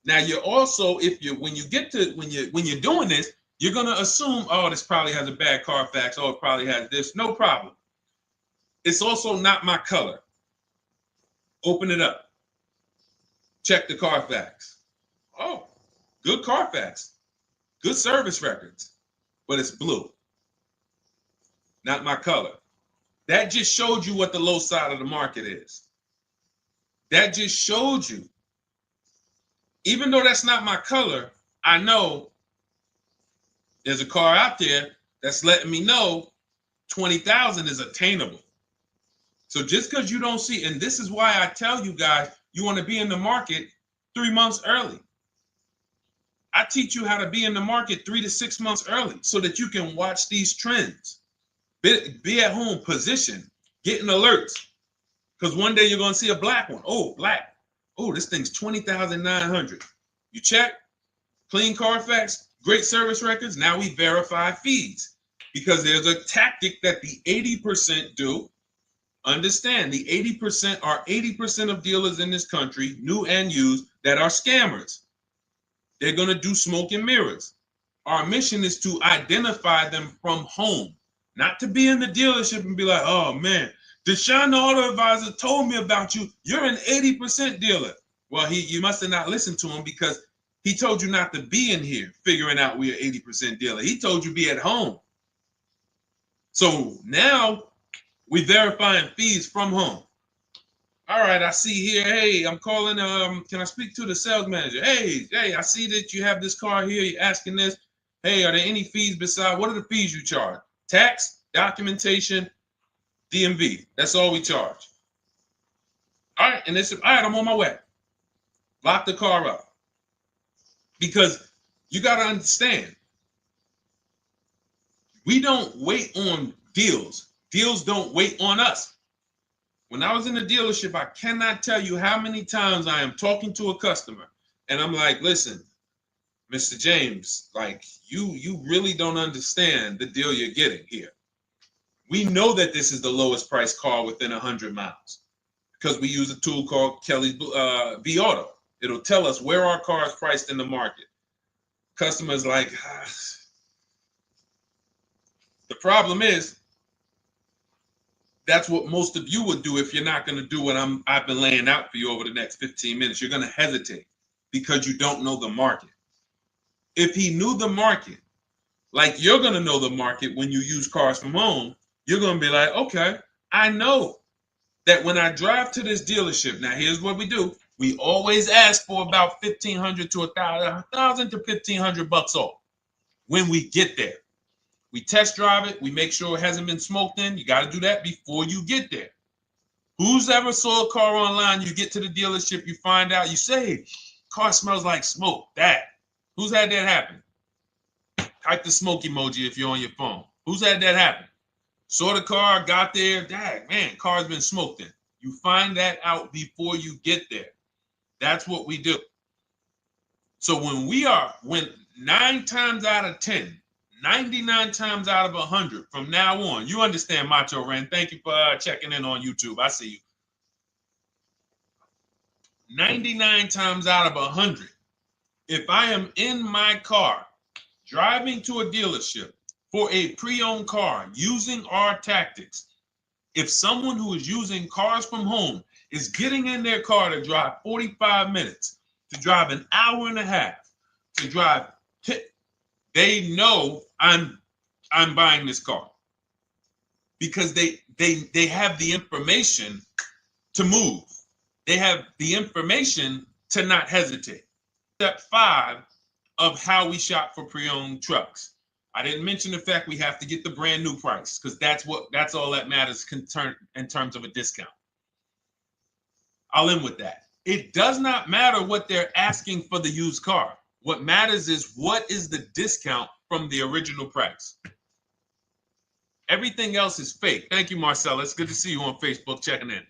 Now you're also, when you're doing this, you're going to assume, oh, this probably has a bad Carfax. Oh, it probably has this. No problem. It's also not my color. Open it up. Check the Carfax. Oh, good Carfax. Good service records. But it's blue. Not my color. That just showed you what the low side of the market is. That just showed you. Even though that's not my color, I know there's a car out there that's letting me know 20,000 is attainable. So just because you don't see, and this is why I tell you guys, you want to be in the market 3 months early. I teach you how to be in the market 3 to 6 months early so that you can watch these trends. Be at home, position, getting alerts. Because one day you're going to see a black one. Oh, black. Oh, this thing's 20,900. You check, clean Carfax, great service records. Now we verify fees because there's a tactic that the 80% do. Understand, the 80% are 80% of dealers in this country, new and used, that are scammers. They're going to do smoke and mirrors. Our mission is to identify them from home, not to be in the dealership and be like, oh man, Deshone the Auto Advisor told me about you. You're an 80% dealer. Well, you must have not listened to him because he told you not to be in here figuring out we're 80% dealer. He told you be at home. So now we verifying fees from home. All right, I see here, hey, I'm calling, can I speak to the sales manager? Hey, I see that you have this car here, you're asking this. Hey, are there any fees besides, what are the fees you charge? Tax, documentation, DMV, that's all we charge. All right, and all right, I'm on my way. Lock the car up. Because you got to understand, we don't wait on deals. Deals don't wait on us. When I was in the dealership, I cannot tell you how many times I am talking to a customer and I'm like, listen, Mr. James, like you really don't understand the deal you're getting here. We know that this is the lowest price car within 100 miles because we use a tool called Kelly's V Auto. It'll tell us where our car is priced in the market. Customers like, the problem is, that's what most of you would do if you're not going to do what I've been laying out for you over the next 15 minutes. You're going to hesitate because you don't know the market. If he knew the market, like you're going to know the market when you use cars from home, you're going to be like, okay, I know that when I drive to this dealership, now here's what we do. We always ask for about $1,500 to $1,000 to $1,500 off when we get there. We test drive it. We make sure it hasn't been smoked in. You got to do that before you get there. Who's ever saw a car online? You get to the dealership, you find out, you say, car smells like smoke. That. Who's had that happen? Type the smoke emoji if you're on your phone. Who's had that happen? Saw the car, got there. Dang, man, car's been smoked in. You find that out before you get there. That's what we do. So when 9 times out of 10, 99 times out of 100 from now on, you understand, Macho Ren. Thank you for checking in on YouTube. I see you. 99 times out of 100, if I am in my car driving to a dealership for a pre-owned car using our tactics, if someone who is using cars from home is getting in their car to drive 45 minutes, to drive an hour and a half, to drive they know I'm buying this car because they have the information to move. They have the information to not hesitate. Step 5 of how we shop for pre-owned trucks. I didn't mention the fact we have to get the brand new price because that's all that matters in terms of a discount. I'll end with that. It does not matter what they're asking for the used car. What matters is what is the discount from the original price. Everything else is fake. Thank you, Marcella. It's good to see you on Facebook checking in.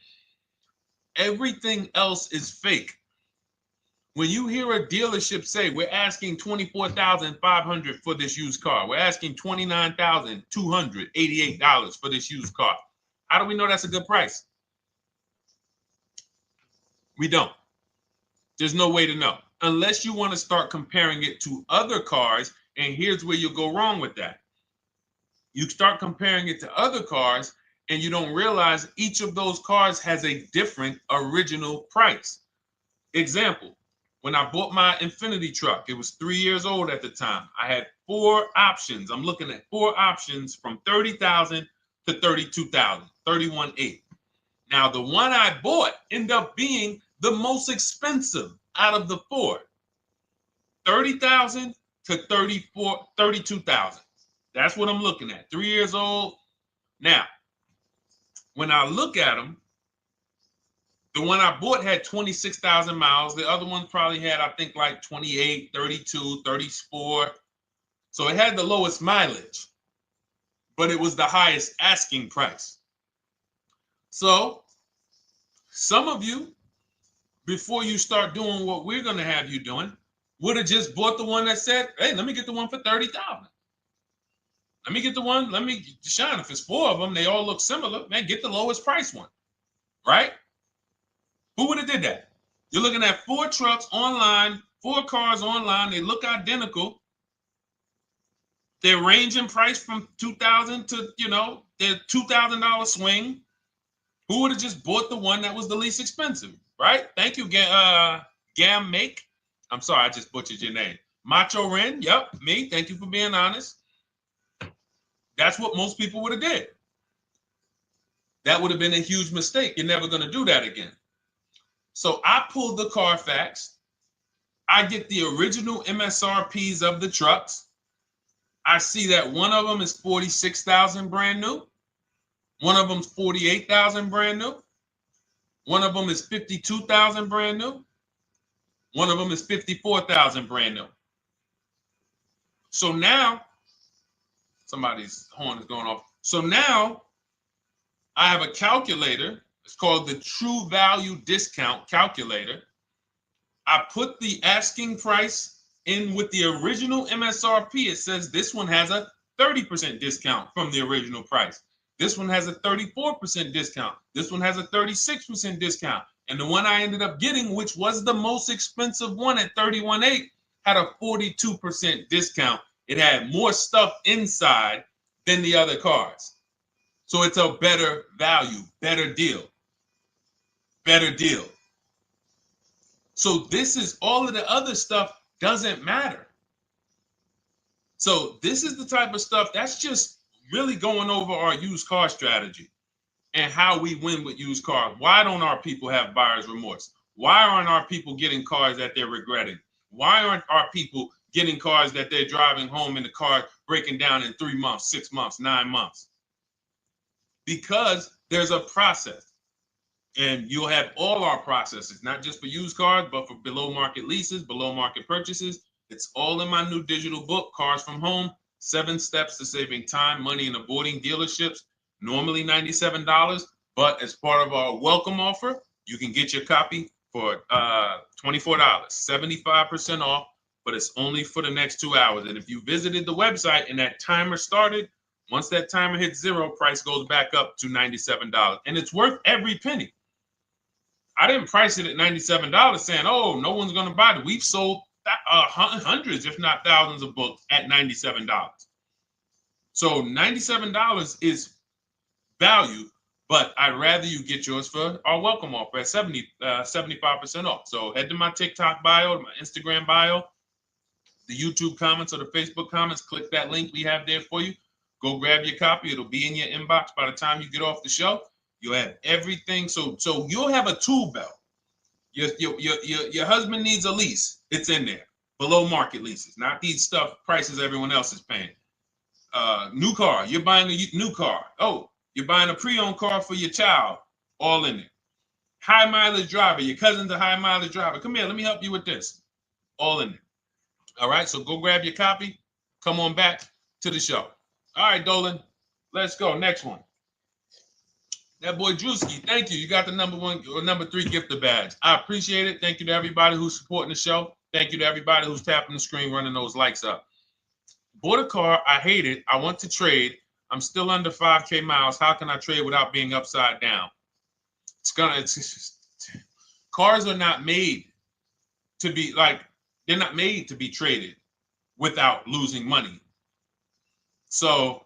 Everything else is fake. When you hear a dealership say, we're asking $24,500 for this used car, we're asking $29,288 for this used car, how do we know that's a good price? We don't. There's no way to know unless you want to start comparing it to other cars. And here's where you'll go wrong with that. You start comparing it to other cars and you don't realize each of those cars has a different original price. Example, when I bought my Infinity truck, it was 3 years old at the time. I had 4 options. I'm looking at 4 options from $30,000 to $32,000, $31,800. Now, the one I bought ended up being the most expensive out of the 4. $30,000 to $32,000. That's what I'm looking at. 3 years old. Now, when I look at them, the one I bought had 26,000 miles. The other one probably had, I think, like 28, 32, 34. So it had the lowest mileage, but it was the highest asking price. So some of you, before you start doing what we're going to have you doing, would have just bought the one that said, hey, let me get the one for $30,000. Let me get the one, Deshone, if it's 4 of them, they all look similar, man, get the lowest price one, right? Who would have did that? You're looking at 4 trucks online, 4 cars online. They look identical. They range in price from $2,000 to, their $2,000 swing. Who would have just bought the one that was the least expensive, right? Thank you, Gam Make. I'm sorry, I just butchered your name. Macho Ren, yep, me. Thank you for being honest. That's what most people would have did. That would have been a huge mistake. You're never going to do that again. So I pulled the Carfax. I get the original MSRPs of the trucks. I see that one of them is 46,000 brand new. One of them's 48,000 brand new. One of them is 52,000 brand new. One of them is 54,000 brand new. So now, somebody's horn is going off. So now I have a calculator. It's called the True Value Discount Calculator. I put the asking price in with the original MSRP. It says this one has a 30% discount from the original price. This one has a 34% discount. This one has a 36% discount. And the one I ended up getting, which was the most expensive one at $31,800, had a 42% discount. It had more stuff inside than the other cars. So it's a better value, better deal. Better deal. So this is all of the other stuff doesn't matter. So this is the type of stuff that's just really going over our used car strategy and how we win with used cars. Why don't our people have buyer's remorse? Why aren't our people getting cars that they're regretting? Why aren't our people getting cars that they're driving home and the car breaking down in 3 months, 6 months, 9 months? Because there's a process. And you'll have all our processes, not just for used cars, but for below market leases, below market purchases. It's all in my new digital book, Cars from Home, 7 Steps to Saving Time, Money, and Avoiding Dealerships. Normally $97, but as part of our welcome offer, you can get your copy for $24, 75% off, but it's only for the next 2 hours. And if you visited the website and that timer started, once that timer hits 0, price goes back up to $97. And it's worth every penny. I didn't price it at $97 saying, oh, no one's going to buy it. We've sold hundreds, if not thousands of books at $97. So $97 is value, but I'd rather you get yours for our welcome offer at 75% off. So head to my TikTok bio, my Instagram bio, the YouTube comments or the Facebook comments, click that link we have there for you. Go grab your copy. It'll be in your inbox by the time you get off the show. You'll have everything. So you'll have a tool belt. Your husband needs a lease. It's in there. Below market leases, not these stuff prices everyone else is paying. New car. You're buying a new car. Oh, you're buying a pre-owned car for your child. All in there. High mileage driver. Your cousin's a high mileage driver. Come here. Let me help you with this. All in there. All right. So go grab your copy. Come on back to the show. All right, Dolan. Let's go. Next one. That boy Drewski, thank you. You got the number 1 or number 3 gifter badge. I appreciate it. Thank you to everybody who's supporting the show. Thank you to everybody who's tapping the screen, running those likes up. Bought a car. I hate it. I want to trade. I'm still under 5K miles. How can I trade without being upside down? Cars are not made to be they're not made to be traded without losing money. So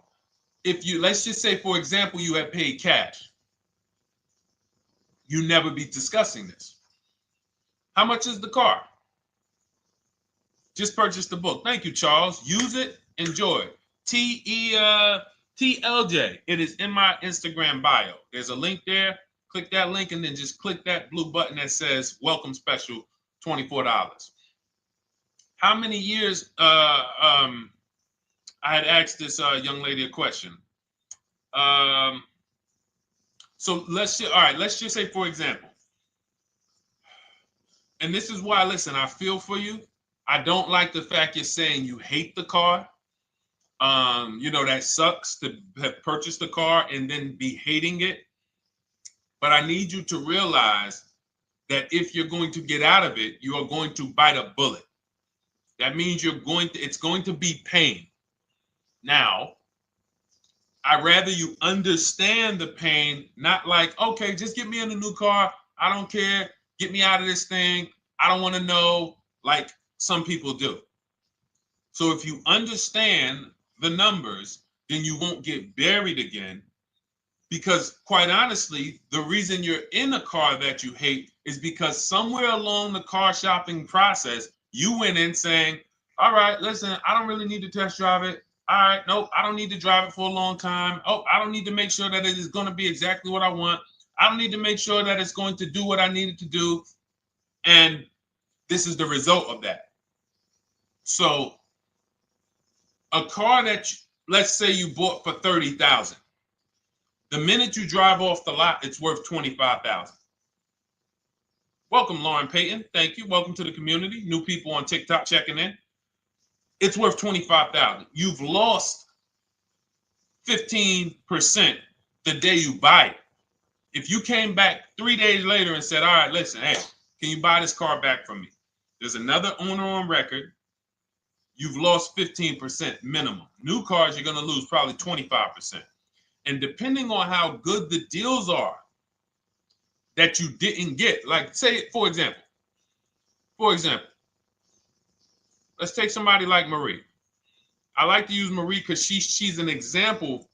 if you, let's just say, for example, you have paid cash, you never be discussing this. How much is the car? Just purchase the book. Thank you, Charles. Use it, enjoy it. TLJ. It is in my Instagram bio. There's a link there. Click that link and then just click that blue button that says welcome special, $24. How many years I had asked this young lady a question. So let's just say, for example, and this is why, listen, I feel for you. I don't like the fact you're saying you hate the car. That sucks to have purchased the car and then be hating it. But I need you to realize that if you're going to get out of it, you are going to bite a bullet. That means it's going to be pain. Now, I'd rather you understand the pain, not like, okay, just get me in a new car. I don't care. Get me out of this thing. I don't want to know, like some people do. So if you understand the numbers, then you won't get buried again. Because quite honestly, the reason you're in a car that you hate is because somewhere along the car shopping process, you went in saying, all right, listen, I don't really need to test drive it. All right, nope, I don't need to drive it for a long time. Oh, I don't need to make sure that it is going to be exactly what I want. I don't need to make sure that it's going to do what I need it to do. And this is the result of that. So a car that, let's say you bought for $30,000. The minute you drive off the lot, it's worth $25,000. Welcome, Lauren Payton. Thank you. Welcome to the community. New people on TikTok checking in. It's worth $25,000. You've lost 15% the day you buy it. If you came back 3 days later and said, all right, listen, hey, can you buy this car back from me? There's another owner on record. You've lost 15% minimum. New cars, you're going to lose probably 25%. And depending on how good the deals are that you didn't get, like say, for example, let's take somebody like Marie. I like to use Marie because she's an example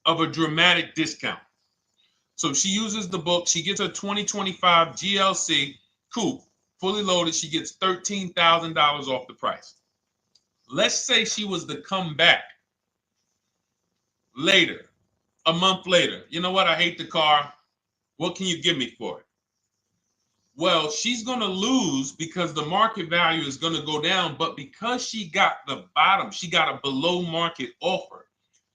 of a dramatic discount. So she uses the book. She gets a 2025 GLC coupe, fully loaded. She gets $13,000 off the price. Let's say she was to come back later, a month later. You know what? I hate the car. What can you give me for it? Well, she's going to lose because the market value is going to go down. But because she got the bottom, she got a below market offer,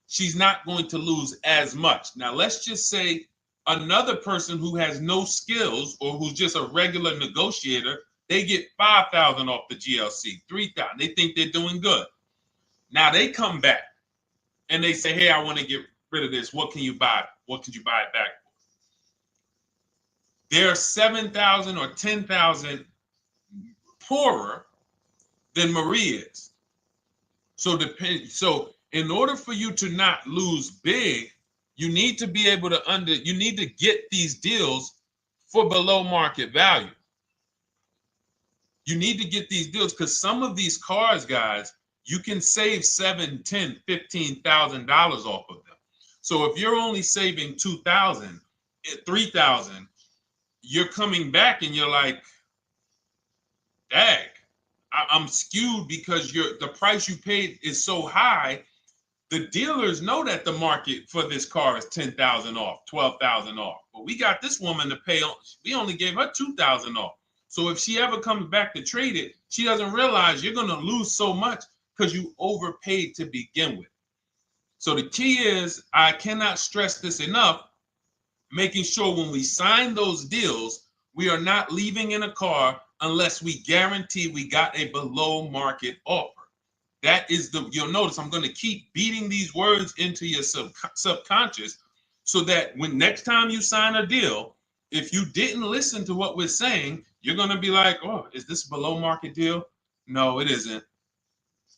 she's not going to lose as much. Now, let's just say another person who has no skills or who's just a regular negotiator, they get $5,000 off the GLC, $3,000. They think they're doing good. Now they come back and they say, hey, I want to get rid of this. What can you buy? What could you buy it back for? They're 7,000 or 10,000 poorer than Marie is. So in order for you to not lose big, you need to be able to you need to get these deals for below market value. You need to get these deals because some of these cars, guys, you can save $7,000, $10,000, $15,000 off of them. So if you're only saving $2,000, $3,000, you're coming back and you're like, dang, I'm skewed because the price you paid is so high. The dealers know that the market for this car is 10,000 off, 12,000 off. But we got this woman to pay. We only gave her 2,000 off. So if she ever comes back to trade it, she doesn't realize you're going to lose so much because you overpaid to begin with. So the key is, I cannot stress this enough, making sure when we sign those deals, we are not leaving in a car unless we guarantee we got a below market offer. That is you'll notice I'm going to keep beating these words into your subconscious so that when next time you sign a deal, if you didn't listen to what we're saying, you're going to be like, oh, is this a below market deal? No, it isn't.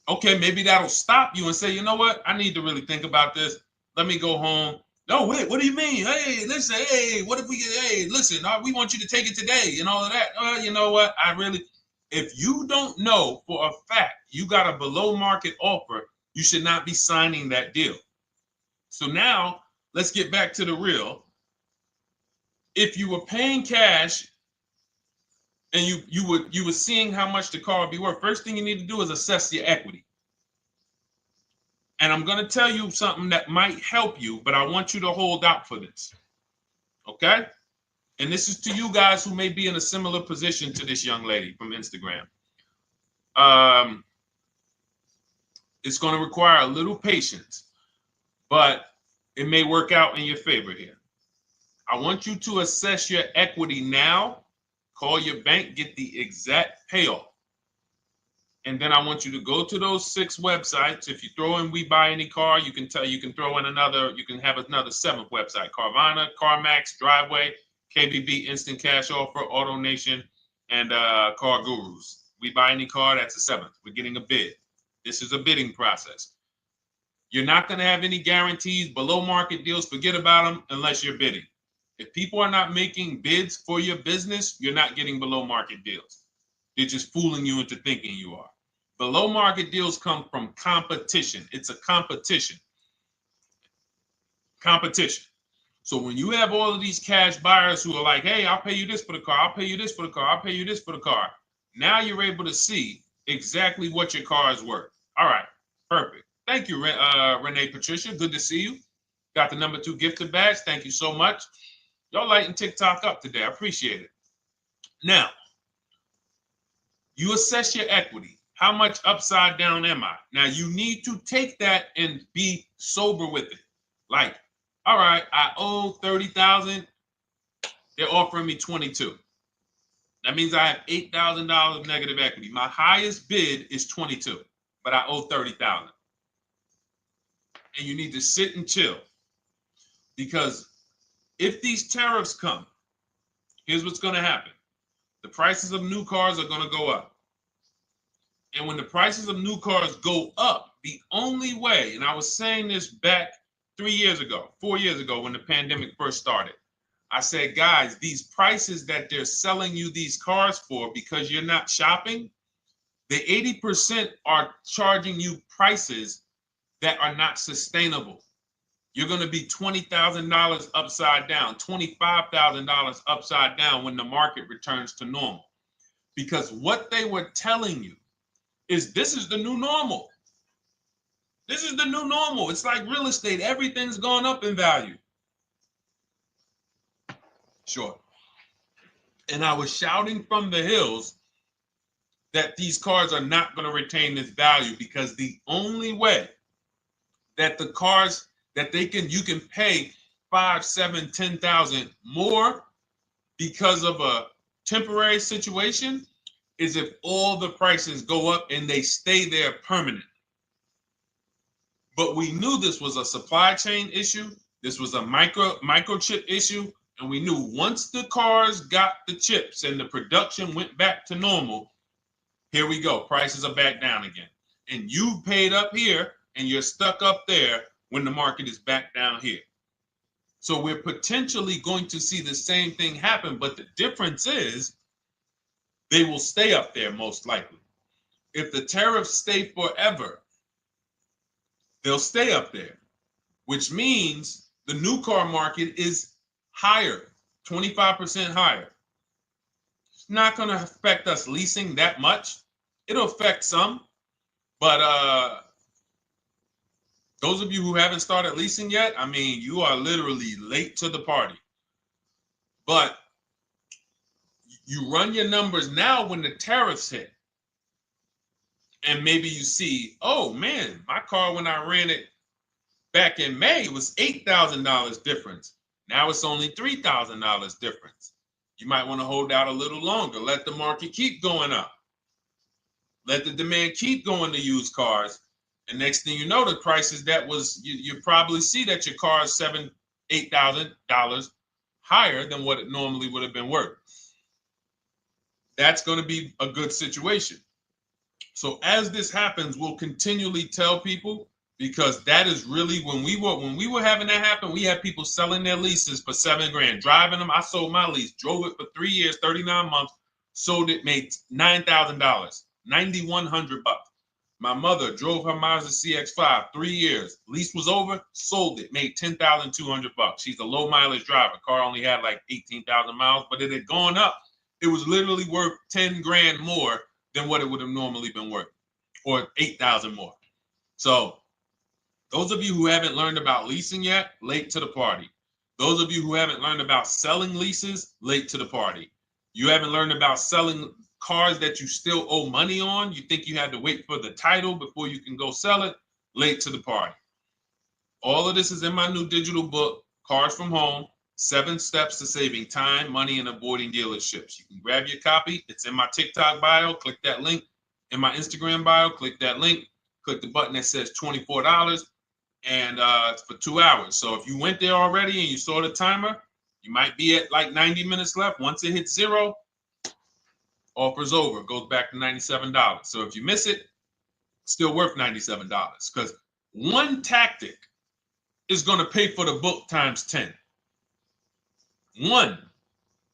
Okay, maybe that'll stop you and say, you know what? I need to really think about this. Let me go home. No, wait, what do you mean? Hey, listen, hey, what if we get, hey, listen, we want you to take it today and all of that. You know what? If you don't know for a fact you got a below market offer, you should not be signing that deal. So now let's get back to the real. If you were paying cash and you were seeing how much the car would be worth, first thing you need to do is assess your equity. And I'm going to tell you something that might help you, but I want you to hold out for this. Okay? And this is to you guys who may be in a similar position to this young lady from Instagram. It's going to require a little patience, but it may work out in your favor here. I want you to assess your equity now, call your bank, get the exact payoff. And then I want you to go to those 6 websites. If you throw in We Buy Any Car, you can throw in you can have another 7th website: Carvana, CarMax, Driveway, KBB, Instant Cash Offer, AutoNation, and Car Gurus. We Buy Any Car, that's the 7th. We're getting a bid. This is a bidding process. You're not going to have any guarantees, below market deals, forget about them unless you're bidding. If people are not making bids for your business, you're not getting below market deals. They're just fooling you into thinking you are. Below market deals come from competition. It's a competition. Competition. So when you have all of these cash buyers who are like, hey, I'll pay you this for the car, I'll pay you this for the car, I'll pay you this for the car. Now you're able to see exactly what your car is worth. All right, perfect. Thank you, Renee Patricia. Good to see you. Got the number 2 gifted badge. Thank you so much. Y'all lighting TikTok up today. I appreciate it. Now, you assess your equity. How much upside down am I? Now, you need to take that and be sober with it. Like, all right, I owe 30,000. They're offering me 22. That means I have $8,000 negative equity. My highest bid is 22, but I owe 30,000. And you need to sit and chill, because if these tariffs come, here's what's going to happen. The prices of new cars are going to go up. And when the prices of new cars go up, the only way, and I was saying this back 4 years ago, when the pandemic first started, I said, guys, these prices that they're selling you these cars for, because you're not shopping, the 80% are charging you prices that are not sustainable. You're going to be $20,000 upside down, $25,000 upside down when the market returns to normal. Because what they were telling you is this is the new normal. This is the new normal. It's like real estate. Everything's gone up in value. Sure. And I was shouting from the hills that these cars are not going to retain this value, because the only way that the cars that you can pay 5, 7, 10,000 more because of a temporary situation is if all the prices go up and they stay there permanently. But we knew this was a supply chain issue. This was a microchip issue. And we knew once the cars got the chips and the production went back to normal, here we go. Prices are back down again. And you paid up here and you're stuck up there when the market is back down here. So we're potentially going to see the same thing happen. But the difference is they will stay up there most likely. If the tariffs stay forever, they'll stay up there, which means the new car market is higher, 25% higher. It's not going to affect us leasing that much. It'll affect some, but those of you who haven't started leasing yet, I mean, you are literally late to the party. But you run your numbers now when the tariffs hit. And maybe you see, oh man, my car when I ran it back in May was $8,000 difference. Now it's only $3,000 difference. You might want to hold out a little longer. Let the market keep going up. Let the demand keep going to used cars. And next thing you know, the prices that was, you probably see that your car is $7,000, $8,000 higher than what it normally would have been worth. That's going to be a good situation. So as this happens, we'll continually tell people, because that is really when we were having that happen, we had people selling their leases for $7,000, driving them. I sold my lease, drove it for 3 years, 39 months, sold it, made $9,000, $9,100. My mother drove her Mazda CX-5, 3 years, lease was over, sold it, made $10,200. She's a low mileage driver. Car only had like 18,000 miles, but it had gone up. It was literally worth $10,000 more than what it would have normally been worth, or 8,000 more. So those of you who haven't learned about leasing yet, late to the party. Those of you who haven't learned about selling leases, late to the party. You haven't learned about selling cars that you still owe money on. You think you had to wait for the title before you can go sell it, late to the party. All of this is in my new digital book, Cars from Home, 7 Steps to Saving Time, Money, and Avoiding Dealerships. You can grab your copy. It's in my TikTok bio. Click that link. In my Instagram bio, click that link. Click the button that says $24, and it's for 2 hours. So if you went there already and you saw the timer, you might be at like 90 minutes left. Once it hits 0, offer's over. It goes back to $97. So if you miss it, still worth $97, because one tactic is going to pay for the book times 10. One,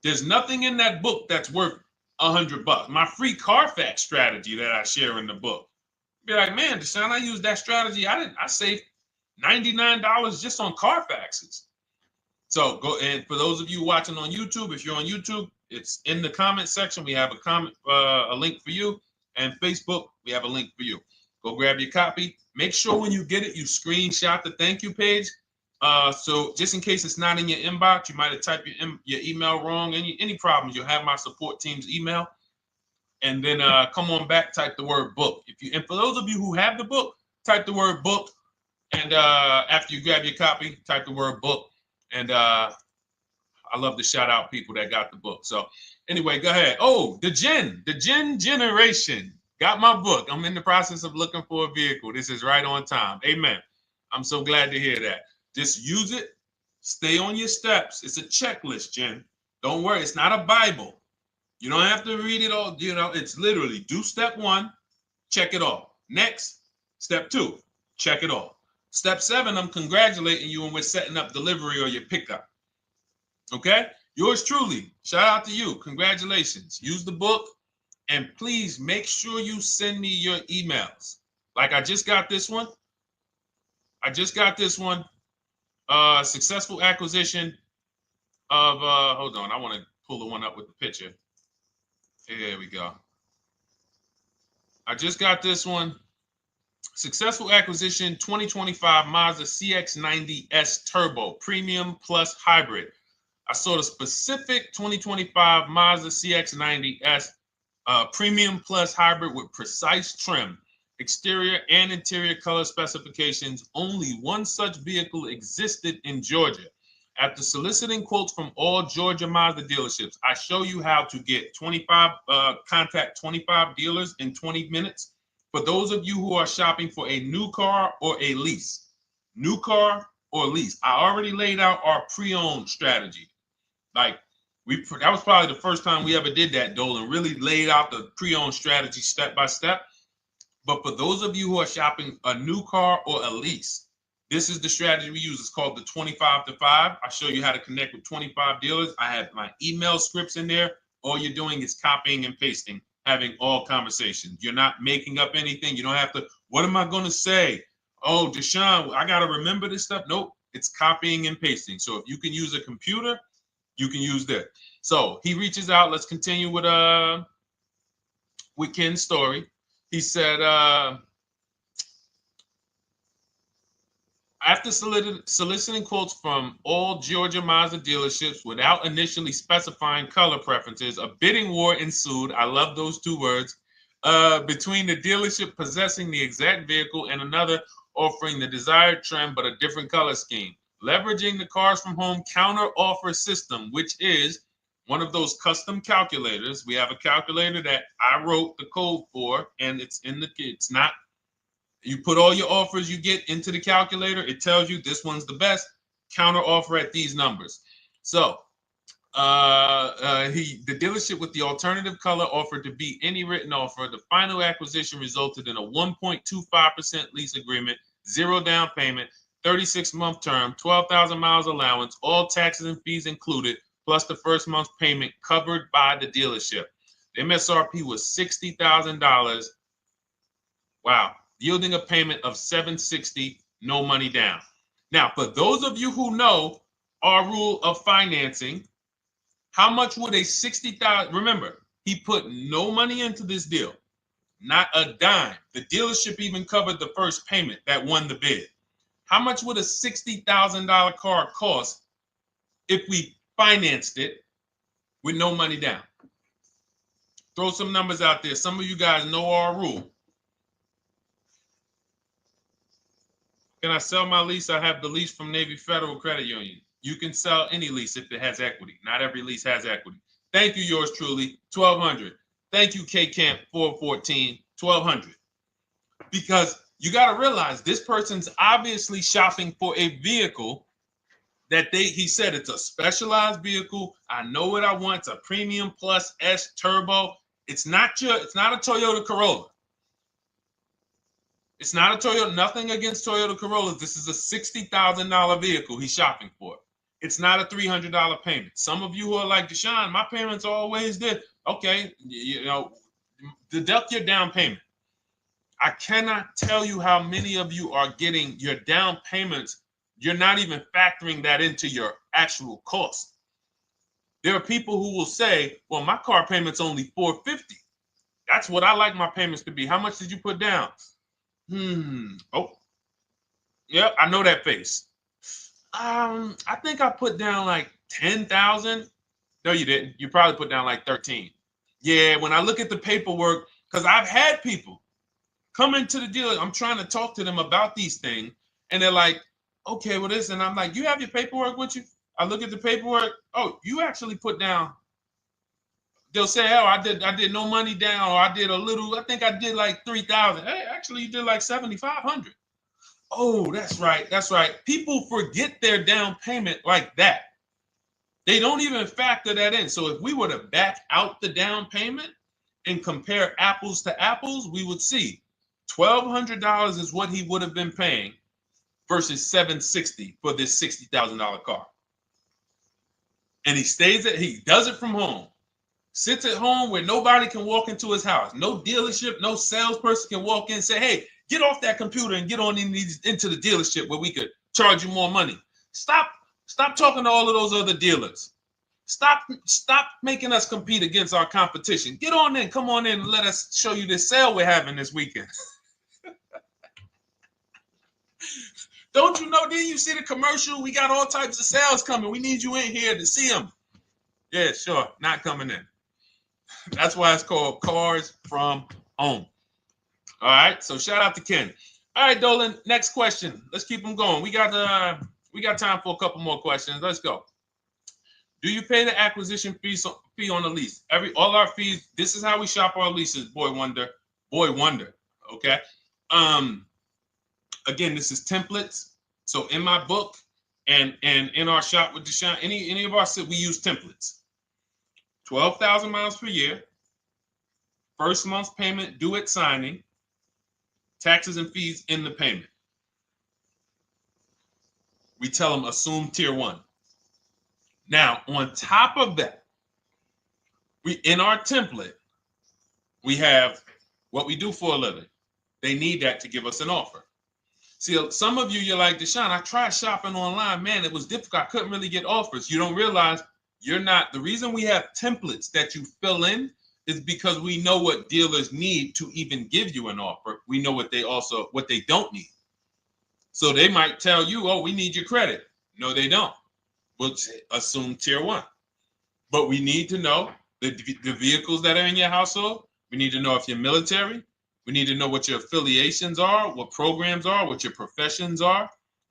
there's nothing in that book that's worth $100. My free Carfax strategy that I share in the book. Be like, man, Deshone, I used that strategy. I saved $99 just on Carfaxes. So go, and for those of you watching on YouTube, if you're on YouTube, it's in the comment section. We have a link for you, and Facebook, we have a link for you. Go grab your copy. Make sure when you get it, you screenshot the thank you page. So just in case it's not in your inbox, you might have typed your email wrong. Any problems, you'll have my support team's email. And then come on back, type the word book. And for those of you who have the book, type the word book. And after you grab your copy, type the word book. And I love to shout out people that got the book. So anyway, go ahead. Oh, the Gen Generation got my book. I'm in the process of looking for a vehicle. This is right on time. Amen. I'm so glad to hear that. Just use it. Stay on your steps. It's a checklist, Jen. Don't worry. It's not a Bible. You don't have to read it all. You know, it's literally do step 1, check it off. Next, step 2, check it off. Step 7, I'm congratulating you when we're setting up delivery or your pickup. Okay? Yours truly. Shout out to you. Congratulations. Use the book, and please make sure you send me your emails. Like I just got this one. Successful acquisition of, hold on, I want to pull the one up with the picture. Here we go. I just got this one. Successful acquisition 2025 Mazda CX-90S Turbo Premium Plus Hybrid. I saw the specific 2025 Mazda CX-90S Premium Plus Hybrid with precise trim, exterior and interior color specifications. Only one such vehicle existed in Georgia. After soliciting quotes from all Georgia Mazda dealerships, I show you how to get contact 25 dealers in 20 minutes. For those of you who are shopping for a new car or a lease, new car or lease, I already laid out our pre-owned strategy. Like that was probably the first time we ever did that, Dolan, really laid out the pre-owned strategy step by step. But for those of you who are shopping a new car or a lease, this is the strategy we use. It's called the 25 to 5. I show you how to connect with 25 dealers. I have my email scripts in there. All you're doing is copying and pasting, having all conversations. You're not making up anything. You don't have to, what am I going to say? Oh, Deshone, I got to remember this stuff. Nope, it's copying and pasting. So if you can use a computer, you can use that. So he reaches out. Let's continue with Ken's story. He said, after soliciting quotes from all Georgia Mazda dealerships without initially specifying color preferences, a bidding war ensued. I love those two words. Between the dealership possessing the exact vehicle and another offering the desired trim but a different color scheme. Leveraging the Cars from Home counter offer system, which is one of those custom calculators. We have a calculator that I wrote the code for, and it's not. You put all your offers you get into the calculator. It tells you this one's the best. Counter offer at these numbers. So the dealership with the alternative color offered to beat any written offer. The final acquisition resulted in a 1.25% lease agreement, 0 down payment, 36-month term, 12,000 miles allowance, all taxes and fees included, plus the first month's payment covered by the dealership. The MSRP was $60,000. Wow. Yielding a payment of $760, no money down. Now, for those of you who know our rule of financing, how much would a $60,000? Remember, he put no money into this deal, not a dime. The dealership even covered the first payment that won the bid. How much would a $60,000 car cost if we financed it with no money down? Throw some numbers out there. Some of you guys know our rule. Can I sell my lease? I have the lease from Navy Federal Credit Union. You can sell any lease if it has equity. Not every lease has equity. Thank you, yours truly, 1200. Thank you, K Camp 414, 1200. Because you got to realize this person's obviously shopping for a vehicle that he said it's a specialized vehicle. I know what I want. It's a premium plus S turbo. It's not a Toyota Corolla. It's not a Toyota, nothing against Toyota Corollas. This is a $60,000 vehicle he's shopping for. It's not a $300 payment. Some of you who are like, Deshone, my payments are always there. Okay, deduct your down payment. I cannot tell you how many of you are getting your down payments. You're not even factoring that into your actual cost. There are people who will say, well, my car payment's only $450. That's what I like my payments to be. How much did you put down? Oh, yep, I know that face. I think I put down like 10,000. No, you didn't. You probably put down like 13. Yeah, when I look at the paperwork, because I've had people come into the dealer. I'm trying to talk to them about these things, and they're like, okay, well, this, and I'm like, you have your paperwork with you? I look at the paperwork. Oh, you actually put down. They'll say, oh, I did no money down, or I did a little, I think I did like 3,000. Hey, actually, you did like 7,500. Oh, that's right. That's right. People forget their down payment like that. They don't even factor that in. So if we were to back out the down payment and compare apples to apples, we would see $1,200 is what he would have been paying versus $760 for this $60,000 car. And he does it from home. Sits at home where nobody can walk into his house. No dealership, no salesperson can walk in and say, hey, get off that computer and get on into the dealership where we could charge you more money. Stop talking to all of those other dealers. Stop making us compete against our competition. Get on in, come on in and let us show you this sale we're having this weekend. Don't you know, didn't you see the commercial? We got all types of sales coming. We need you in here to see them. Yeah, sure, not coming in. That's why it's called Cars from Home. All right, so shout out to Ken. All right, Dolan, next question. Let's keep them going. We got time for a couple more questions. Let's go. Do you pay the acquisition fee on the lease? All our fees, this is how we shop our leases, Boy Wonder. Okay. Again, this is templates. So in my book and in our shop with Deshone, any of our, we use templates. 12,000 miles per year, first month's payment due at signing, taxes and fees in the payment. We tell them assume tier 1. Now, on top of that, in our template, we have what we do for a living. They need that to give us an offer. See, some of you, you're like, Deshone, I tried shopping online. Man, it was difficult. I couldn't really get offers. You don't realize the reason we have templates that you fill in is because we know what dealers need to even give you an offer. We know what they don't need. So they might tell you, oh, we need your credit. No, they don't. We'll assume tier 1. But we need to know the vehicles that are in your household. We need to know if you're military. We need to know what your affiliations are, what programs are, what your professions are.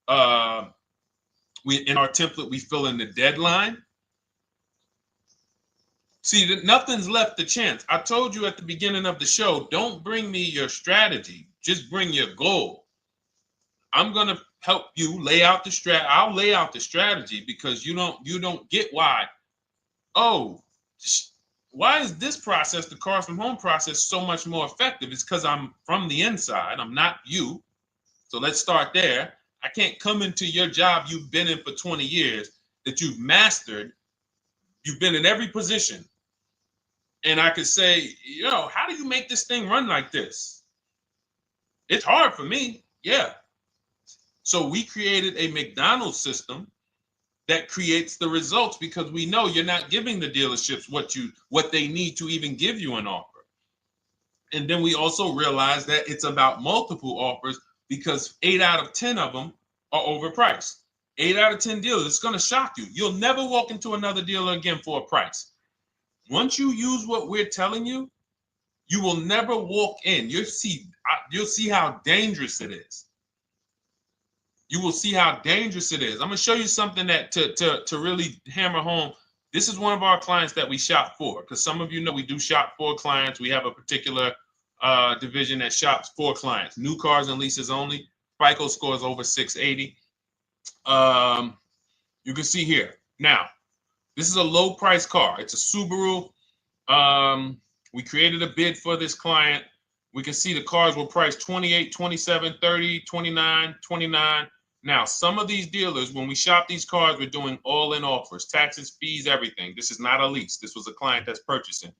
In our template, we fill in the deadline. See, nothing's left to chance. I told you at the beginning of the show, don't bring me your strategy. Just bring your goal. I'm going to help you lay out the strat. I'll lay out the strategy because you don't get why. Oh, why is this process, the Cars from Home process, so much more effective? It's because I'm from the inside. I'm not you. So let's start there. I can't come into your job you've been in for 20 years that you've mastered. You've been in every position. And I could say, how do you make this thing run like this? It's hard for me. Yeah. So we created a McDonald's system that creates the results because we know you're not giving the dealerships what they need to even give you an offer. And then we also realize that it's about multiple offers because 8 out of 10 of them are overpriced. 8 out of 10 dealers, it's going to shock you. You'll never walk into another dealer again for a price. Once you use what we're telling you, you will never walk in. You'll see how dangerous it is. You will see how dangerous it is. I'm going to show you something that to really hammer home. This is one of our clients that we shop for, because some of you know we do shop for clients. We have a particular division that shops for clients. New cars and leases only. FICO score is over 680. You can see here. Now, this is a low price car. It's a Subaru. We created a bid for this client. We can see the cars were priced 28, 27, 30, 29, 29. Now, some of these dealers, when we shop these cars, we're doing all-in offers, taxes, fees, everything. This is not a lease. This was a client that's purchasing.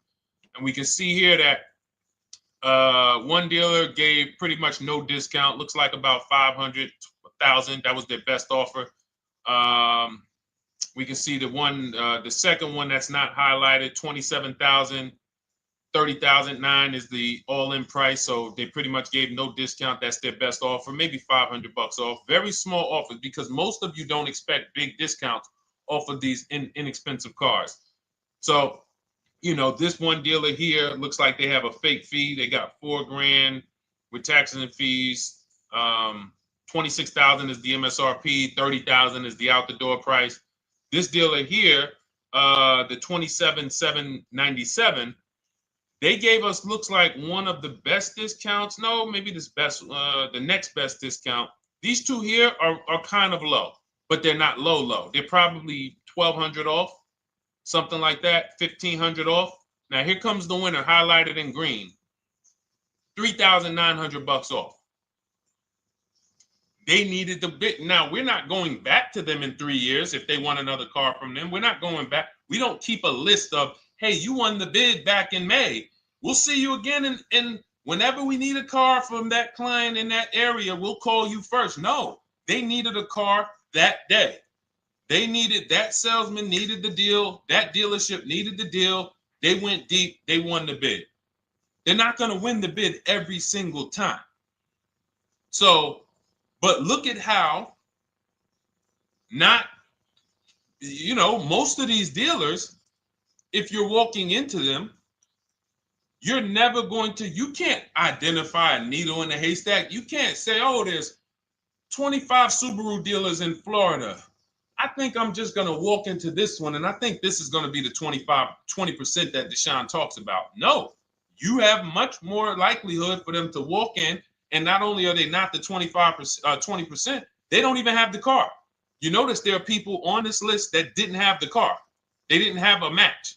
And we can see here that one dealer gave pretty much no discount. Looks like about 500, 1,000. That was their best offer. We can see the second one that's not highlighted, 27,000, 30,009 is the all-in price. So they pretty much gave no discount. That's their best offer, maybe $500 off. Very small offers because most of you don't expect big discounts off of these inexpensive cars. So, this one dealer here looks like they have a fake fee. They got $4,000 with taxes and fees. 26,000 is the MSRP. 30,000 is the out the door price. This dealer here, the 27,797, they gave us, looks like, one of the best discounts. No, maybe the next best discount. These two here are kind of low, but they're not low. They're probably 1,200 off, something like that, 1,500 off. Now here comes the winner, highlighted in green, 3,900 bucks off. They needed the bid. Now, we're not going back to them in 3 years if they want another car from them. We're not going back. We don't keep a list of, hey, you won the bid back in May. We'll see you again. And whenever we need a car from that client in that area, we'll call you first. No, they needed a car that day. That salesman needed the deal. That dealership needed the deal. They went deep. They won the bid. They're not going to win the bid every single time. So, but look at how most of these dealers, if you're walking into them, you're never going to, you can't identify a needle in a haystack. You can't say, oh, there's 25 Subaru dealers in Florida. I think I'm just going to walk into this one, and I think this is going to be the 20% that Deshone talks about. No, you have much more likelihood for them to walk in. And not only are they not the 20%, they don't even have the car. You notice there are people on this list that didn't have the car. They didn't have a match.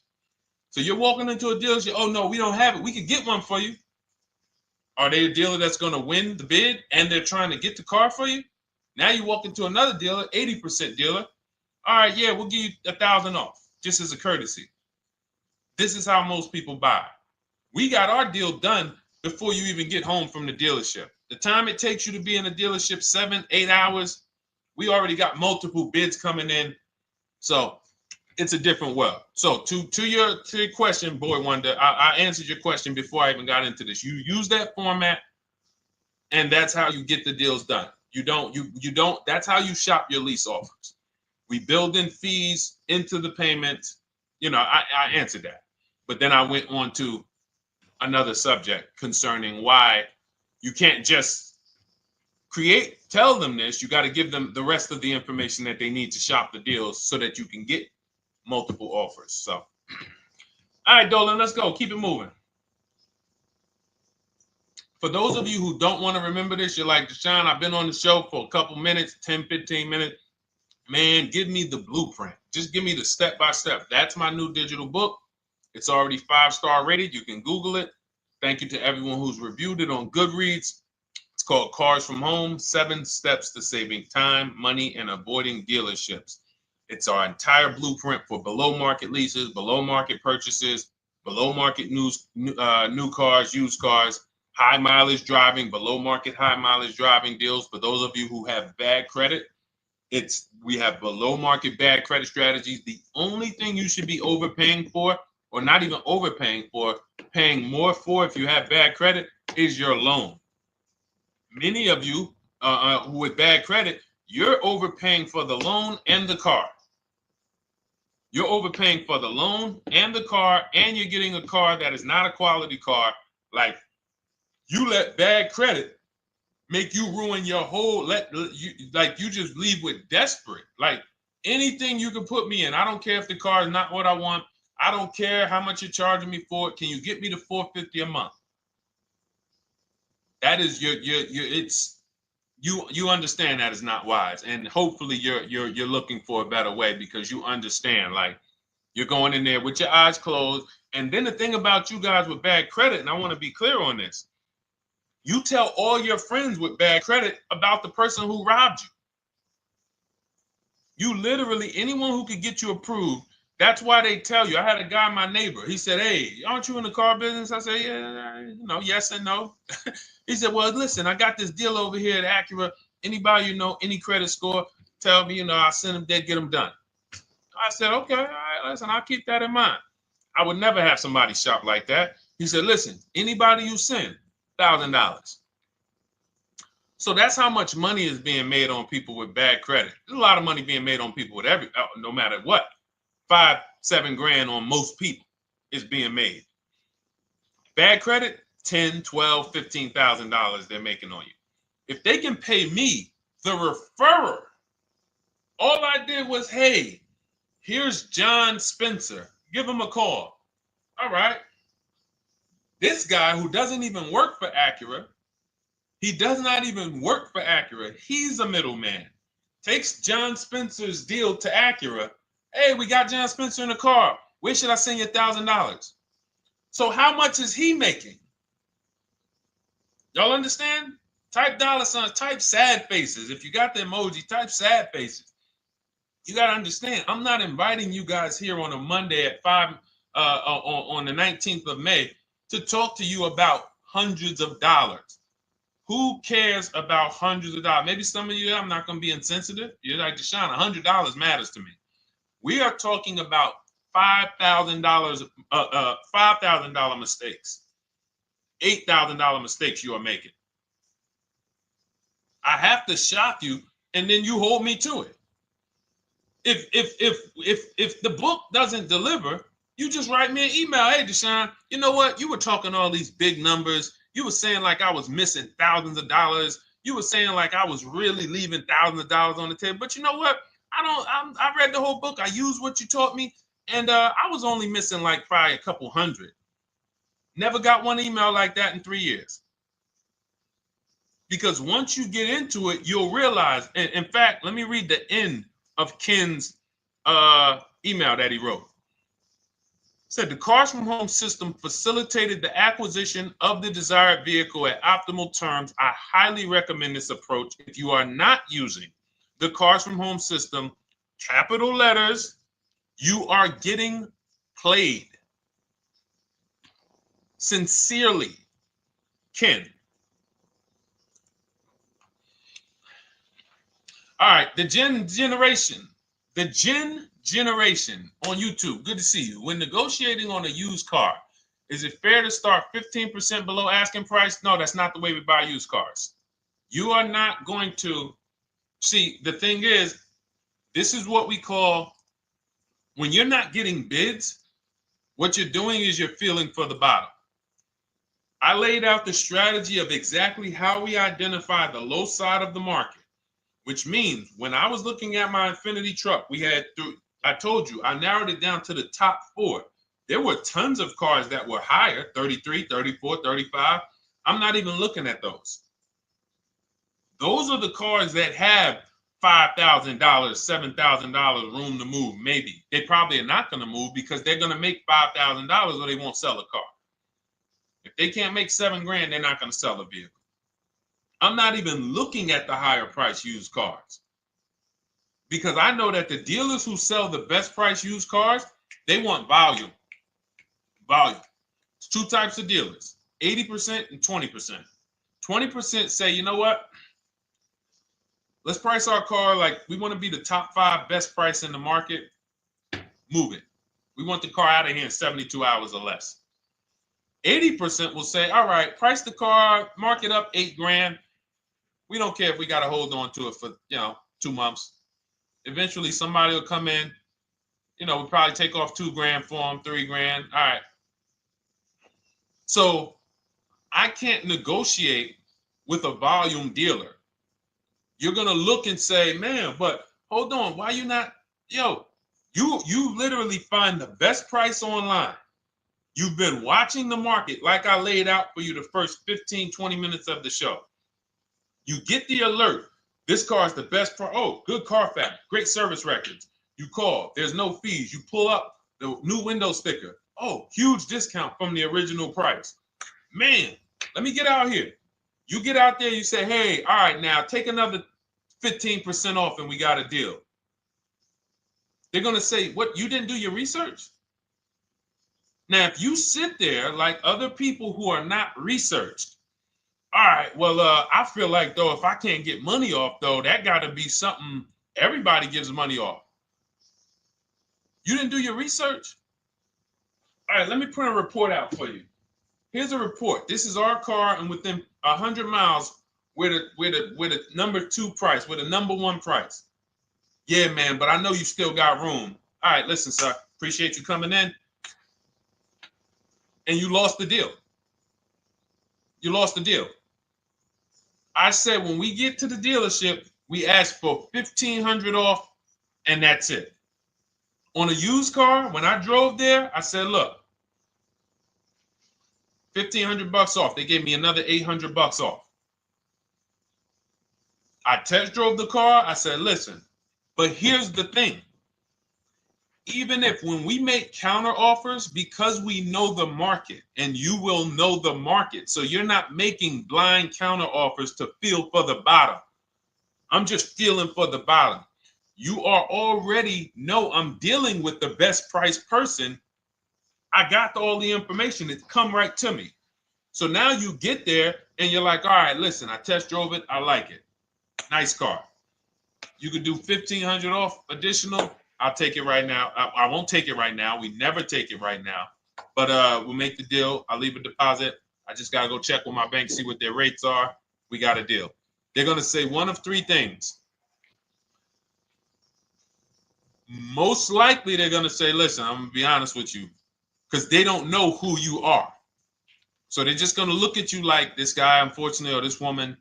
So you're walking into a dealership, oh no, we don't have it. We could get one for you. Are they a dealer that's going to win the bid and they're trying to get the car for you? Now you walk into another dealer, 80% dealer. All right, yeah, we'll give you 1,000 off, just as a courtesy. This is how most people buy. We got our deal done before you even get home from the dealership. The time it takes you to be in a dealership, 7-8 hours, we already got multiple bids coming in. So it's a different world. So to your question, Boy Wonder, I answered your question before I even got into this. You use that format, and that's how you get the deals done. You don't. That's how you shop your lease offers. We build in fees into the payments. I answered that, but then I went on to another subject concerning why you can't just tell them this. You got to give them the rest of the information that they need to shop the deals so that you can get multiple offers. So, all right, Dolan, let's go. Keep it moving. For those of you who don't want to remember this, you're like, Deshone, I've been on the show for a couple minutes, 10, 15 minutes. Man, give me the blueprint. Just give me the step-by-step. That's my new digital book. It's already 5-star rated. You can Google it. Thank you to everyone who's reviewed it on Goodreads. It's called Cars from Home, 7 Steps to Saving Time, Money, and Avoiding Dealerships. It's our entire blueprint for below market leases, below market purchases, below market new cars, used cars, high mileage driving, below market high mileage driving deals. For those of you who have bad credit, we have below market bad credit strategies. The only thing you should be overpaying for, or not even overpaying for, paying more for if you have bad credit, is your loan. Many of you who with bad credit, you're overpaying for the loan and the car. You're overpaying for the loan and the car, and you're getting a car that is not a quality car. Like, you let bad credit make you ruin your whole, you just leave with desperate. Like, anything you can put me in. I don't care if the car is not what I want. I don't care how much you're charging me for it. Can you get me to $450 a month? That is you understand that is not wise, and hopefully you're looking for a better way, because you understand, like, you're going in there with your eyes closed. And then the thing about you guys with bad credit, and I want to be clear on this, you tell all your friends with bad credit about the person who robbed you. You literally, anyone who could get you approved, that's why they tell you. I had a guy, my neighbor, he said, hey, aren't you in the car business? I said, yeah, yes and no. He said, well, listen, I got this deal over here at Acura. Anybody any credit score, tell me, I'll send them, get them done. I said, okay, all right, listen, I'll keep that in mind. I would never have somebody shop like that. He said, listen, anybody you send, $1,000. So that's how much money is being made on people with bad credit. There's a lot of money being made on people with no matter what. 5, 7 grand on most people is being made. Bad credit, $10, $12, $15,000 they're making on you. If they can pay me, the referrer, all I did was, hey, here's John Spencer. Give him a call. All right. This guy who doesn't even work for Acura, he does not even work for Acura. He's a middleman. Takes John Spencer's deal to Acura. Hey, we got John Spencer in the car. Where should I send you $1,000? So how much is he making? Y'all understand? Type $signs, type sad faces. If you got the emoji, type sad faces. You got to understand, I'm not inviting you guys here on a Monday at 5 on the 19th of May to talk to you about hundreds of dollars. Who cares about hundreds of dollars? Maybe some of you, I'm not going to be insensitive. You're like, Deshone, $100 matters to me. We are talking about $5,000 $5,000 mistakes, $8,000 mistakes you are making. I have to shock you, and then you hold me to it. If the book doesn't deliver, you just write me an email. Hey, Deshone, you know what? You were talking all these big numbers. You were saying like I was missing thousands of dollars. You were saying like I was really leaving thousands of dollars on the table. But you know what? I read the whole book. I used what you taught me, and I was only missing like probably a couple hundred. Never got one email like that in 3 years. Because once you get into it, you'll realize. And in fact, let me read the end of Ken's email that he wrote. Said the Cars from Home system facilitated the acquisition of the desired vehicle at optimal terms. I highly recommend this approach. If you are not using the Cars from Home system, capital letters, you are getting played. Sincerely, Ken. All right, the Gen Generation on YouTube, good to see you. When negotiating on a used car, is it fair to start 15% below asking price? No, that's not the way we buy used cars. You are not going to see, the thing is, this is what we call, when you're not getting bids, what you're doing is you're feeling for the bottom. I laid out the strategy of exactly how we identify the low side of the market, which means when I was looking at my Infinity truck, I told you, I narrowed it down to the top 4. There were tons of cars that were higher, 33, 34, 35. I'm not even looking at those. Those are the cars that have $5,000, $7,000 room to move, maybe. They probably are not going to move because they're going to make $5,000 or they won't sell a car. If they can't make $7,000, they're not going to sell a vehicle. I'm not even looking at the higher price used cars because I know that the dealers who sell the best price used cars, they want volume. Volume. It's 2 types of dealers, 80% and 20%. 20% say, you know what? Let's price our car like we want to be the top 5 best price in the market. Move it. We want the car out of here in 72 hours or less. 80% will say, all right, price the car, mark it up $8,000. We don't care if we got to hold on to it for, 2 months. Eventually somebody will come in, we'll probably take off $2,000 for them, $3,000. All right. So I can't negotiate with a volume dealer. You're going to look and say, man, but hold on, why you not, you literally find the best price online. You've been watching the market like I laid out for you the first 15, 20 minutes of the show. You get the alert. This car is the best price. Oh, good Carfax, great service records. You call, there's no fees. You pull up the new window sticker. Oh, huge discount from the original price. Man, let me get out here. You get out there, you say, hey, all right, now take another 15% off and we got a deal. They're going to say, what, you didn't do your research? Now, if you sit there like other people who are not researched, all right, well, I feel like, though, if I can't get money off, though, that got to be something everybody gives money off. You didn't do your research? All right, let me print a report out for you. Here's a report. This is our car, and within 100 miles, we're the number 2 price, we're the number 1 price. Yeah, man, but I know you still got room. All right, listen, sir, appreciate you coming in. And you lost the deal. You lost the deal. I said when we get to the dealership, we ask for $1,500 off, and that's it. On a used car, when I drove there, I said, look, $1,500 off. They gave me another $800 off. I test drove the car. I said, listen, but here's the thing. Even if when we make counter offers, because we know the market, and you will know the market, so you're not making blind counter offers to feel for the bottom. I'm just feeling for the bottom. You are already know I'm dealing with the best price person. I got all the information. It's come right to me. So now you get there and you're like, all right, listen, I test drove it. I like it. Nice car. You could do $1,500 off additional. I'll take it right now. I won't take it right now. We never take it right now. But we'll make the deal. I'll leave a deposit. I just got to go check with my bank, see what their rates are. We got a deal. They're going to say one of 3 things. Most likely they're going to say, listen, I'm going to be honest with you, because they don't know who you are. So they're just going to look at you like this guy, unfortunately, or this woman,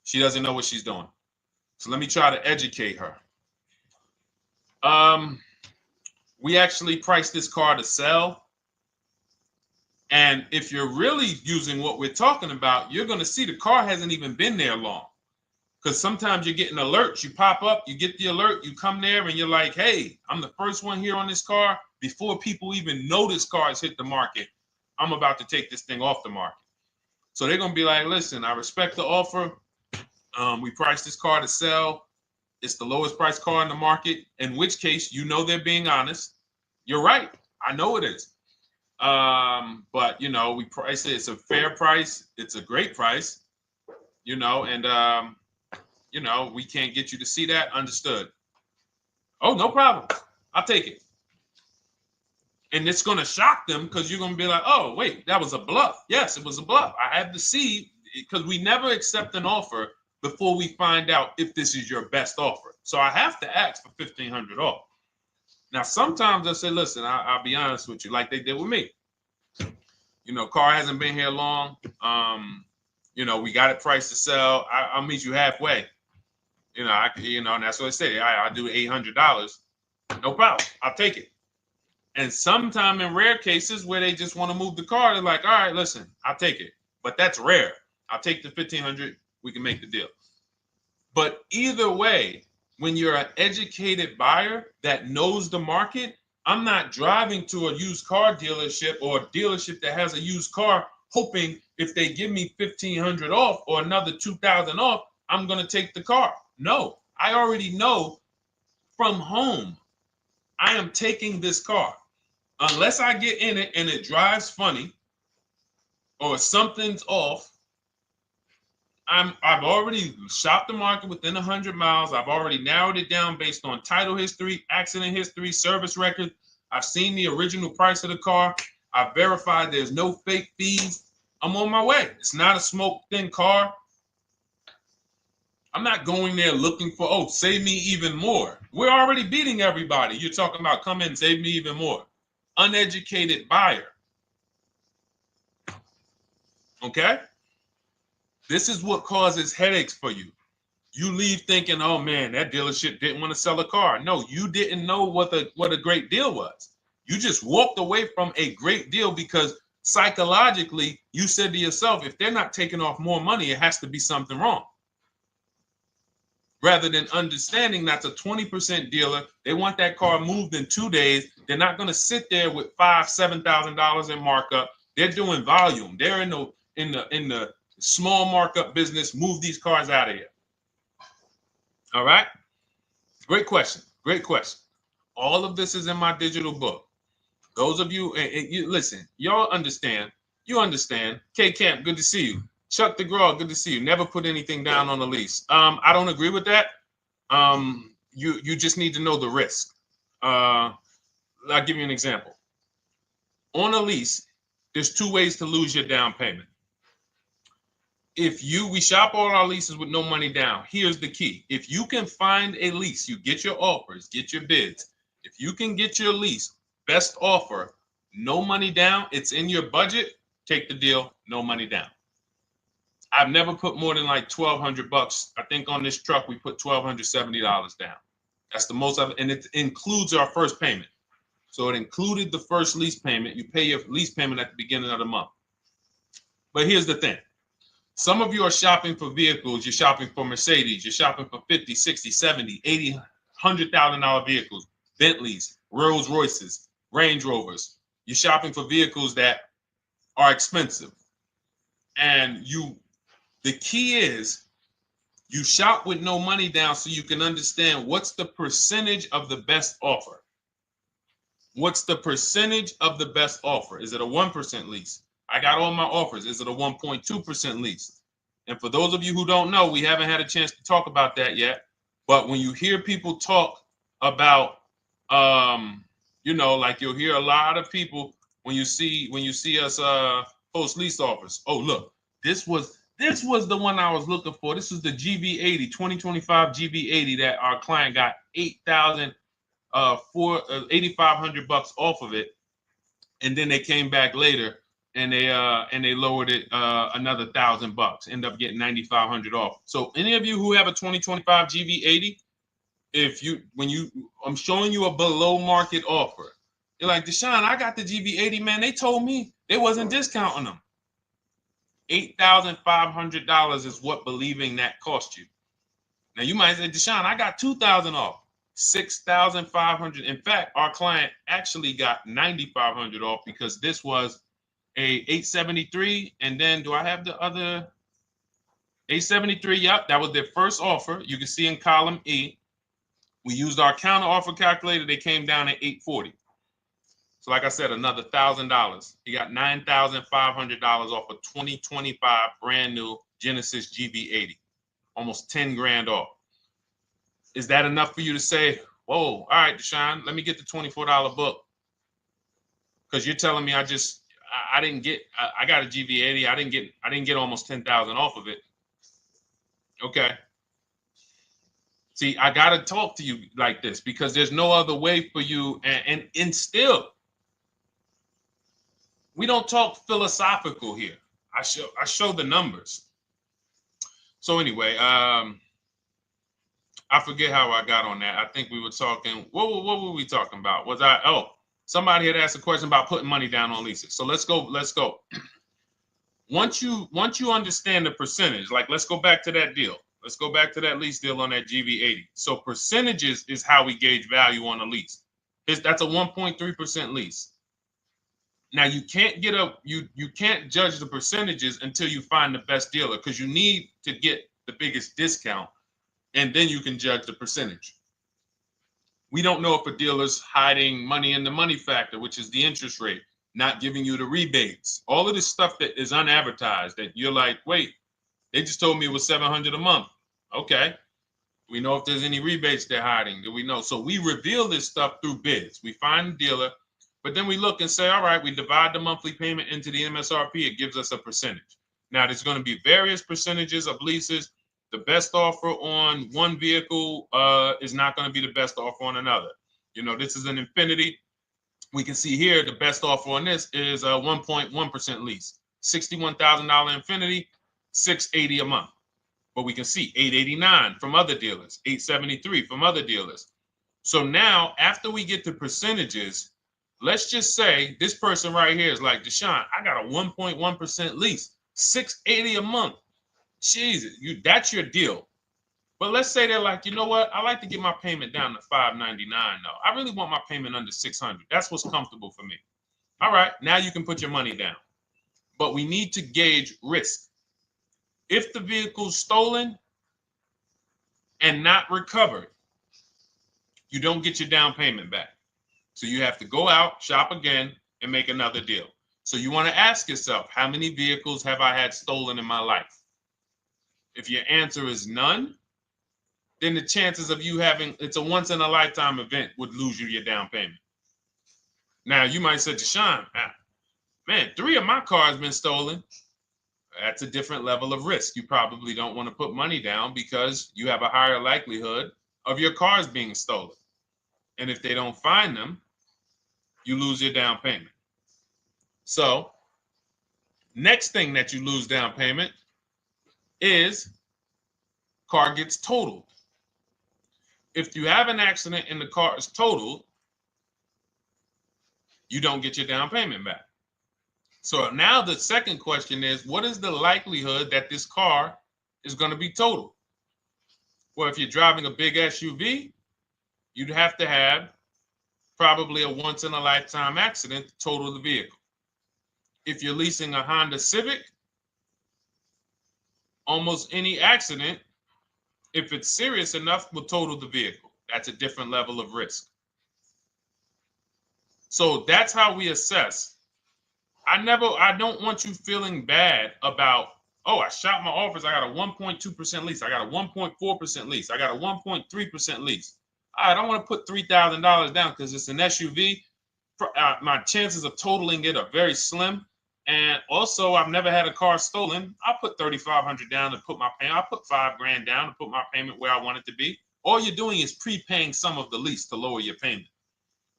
she doesn't know what she's doing. So let me try to educate her. We actually priced this car to sell. And if you're really using what we're talking about, you're going to see the car hasn't even been there long. Because sometimes you're getting alerts. You pop up, you get the alert, you come there, and you're like, hey, I'm the first one here on this car. Before people even know this car has hit the market, I'm about to take this thing off the market. So they're going to be like, listen, I respect the offer. We priced this car to sell. It's the lowest price car in the market, in which case, they're being honest. You're right. I know it is. But, we price it. It's a fair price. It's a great price, and, we can't get you to see that. Understood. Oh, no problem. I'll take it. And it's going to shock them because you're going to be like, oh, wait, that was a bluff. Yes, it was a bluff. I have to see, because we never accept an offer before we find out if this is your best offer. So I have to ask for $1,500 off. Now, sometimes I say, listen, I'll be honest with you, like they did with me. You know, car hasn't been here long. You know, we got it priced to sell. I'll meet you halfway. You know, and that's what I say. I do $800. No problem. I'll take it. And sometime in rare cases where they just want to move the car, they're like, all right, listen, I'll take it. But that's rare. I'll take the $1,500. We can make the deal. But either way, when you're an educated buyer that knows the market, I'm not driving to a used car dealership or a dealership that has a used car hoping if they give me $1,500 off or another $2,000 off, I'm going to take the car. No, I already know from home I am taking this car. Unless I get in it and it drives funny or something's off, I've already shopped the market within 100 miles. I've already narrowed it down based on title history, accident history, service record. I've seen the original price of the car. I've verified there's no fake fees. I'm on my way. It's not a smoke-thin car. I'm not going there looking for, oh, save me even more. We're already beating everybody. You're talking about come in, save me even more. Uneducated buyer. Okay? This is what causes headaches for you. You leave thinking, oh man, that dealership didn't want to sell a car. No, you didn't know what a great deal was. You just walked away from a great deal because psychologically you said to yourself, if they're not taking off more money, it has to be something wrong. Rather than understanding that's a 20% dealer, they want that car moved in 2 days. They're not going to sit there with $5,000, $7,000 in markup. They're doing volume. They're in the small markup business. Move these cars out of here. All right. Great question. Great question. All of this is in my digital book. Those of you, you listen, y'all understand. You understand. K Camp, good to see you. Chuck DeGraw, good to see you. Never put anything down on a lease. I don't agree with that. You just need to know the risk. I'll give you an example. On a lease, there's 2 ways to lose your down payment. We shop all our leases with no money down. Here's the key. If you can find a lease, you get your offers, get your bids. If you can get your lease, best offer, no money down, it's in your budget, take the deal, no money down. I've never put more than like $1,200. I think on this truck, we put $1,270 down. That's the most of it. And it includes our first payment. So it included the first lease payment. You pay your lease payment at the beginning of the month. But here's the thing. Some of you are shopping for vehicles. You're shopping for Mercedes. You're shopping for 50, 60, 70, 80, $100,000 vehicles, Bentleys, Rolls Royces, Range Rovers. You're shopping for vehicles that are expensive. And the key is you shop with no money down so you can understand what's the percentage of the best offer. What's the percentage of the best offer? Is it a 1% lease? I got all my offers. Is it a 1.2% lease? And for those of you who don't know, we haven't had a chance to talk about that yet. But when you hear people talk about, like you'll hear a lot of people when you see us post lease offers. Oh, look, this was the one I was looking for. This is the GV80, 2025 GV80 that our client got $8,500 off of it, and then they came back later and they lowered it another $1,000. End up getting $9,500 off. So any of you who have a 2025 GV80, I'm showing you a below market offer. You're like, Deshone, I got the GV80, man. They told me they wasn't discounting them. $8,500 is what believing that cost you. Now you might say, Deshone, I got $2,000 off. $6,500. In fact, our client actually got $9,500 off because this was a 873. And then do I have the other 873? Yep, that was their first offer. You can see in column E. We used our counter offer calculator. They came down at 840. So like I said, another $1,000. He got $9,500 off a 2025 brand new Genesis GV80. Almost 10 grand off. Is that enough for you to say, Whoa, all right, Deshone, let me get the $24 book. Because you're telling me I didn't get, I got a GV80. I didn't get almost 10,000 off of it. Okay. See, I got to talk to you like this because there's no other way for you. And still, we don't talk philosophical here. I show the numbers. So anyway, I forget how I got on that. I think we were talking, what were we talking about? Somebody had asked a question about putting money down on leases. So let's go. Once you understand the percentage, like let's go back to that deal. Let's go back to that lease deal on that GV80. So percentages is how we gauge value on a lease. That's a 1.3% lease. Now you can't you can't judge the percentages until you find the best dealer because you need to get the biggest discount and then you can judge the percentage. We don't know if a dealer's hiding money in the money factor, which is the interest rate, not giving you the rebates, all of this stuff that is unadvertised that you're like, wait, they just told me it was $700 a month. Okay. We know if there's any rebates they're hiding. Do we know? So we reveal this stuff through bids. We find the dealer, but then we look and say, all right, we divide the monthly payment into the MSRP. It gives us a percentage. Now, there's going to be various percentages of leases. The best offer on one vehicle is not going to be the best offer on another. You know, this is an Infiniti. We can see here the best offer on this is a 1.1% lease. $61,000 Infiniti, $680 a month. But we can see $889 from other dealers, $873 from other dealers. So now, after we get the percentages, let's just say this person right here is like, Deshone, I got a 1.1% lease, $680 a month. Jesus, that's your deal. But let's say they're like, you know what? I like to get my payment down to $599 though. I really want my payment under $600. That's what's comfortable for me. All right, now you can put your money down. But we need to gauge risk. If the vehicle's stolen and not recovered, you don't get your down payment back. So you have to go out, shop again, and make another deal. So you want to ask yourself, how many vehicles have I had stolen in my life? If your answer is none, then the chances of you having, it's a once in a lifetime event, would lose you your down payment. Now you might say, Deshone, man, 3 of my cars been stolen. That's a different level of risk. You probably don't want to put money down because you have a higher likelihood of your cars being stolen. And if they don't find them, you lose your down payment. So next thing that you lose down payment is car gets totaled. If you have an accident and the car is totaled, you don't get your down payment back. So now the second question is, what is the likelihood that this car is going to be totaled? Well, if you're driving a big SUV, you'd have to have probably a once in a lifetime accident to total the vehicle. If you're leasing a Honda Civic, almost any accident, if it's serious enough, will total the vehicle. That's a different level of risk. So that's how we assess. I don't want you feeling bad about, oh, I shot my offers. I got a 1.2% lease. I got a 1.4% lease. I got a 1.3% lease. I don't want to put $3,000 down because it's an SUV. My chances of totaling it are very slim. And also, I've never had a car stolen. I put $3,500 down to put my payment. I put $5,000 down to put my payment where I want it to be. All you're doing is prepaying some of the lease to lower your payment.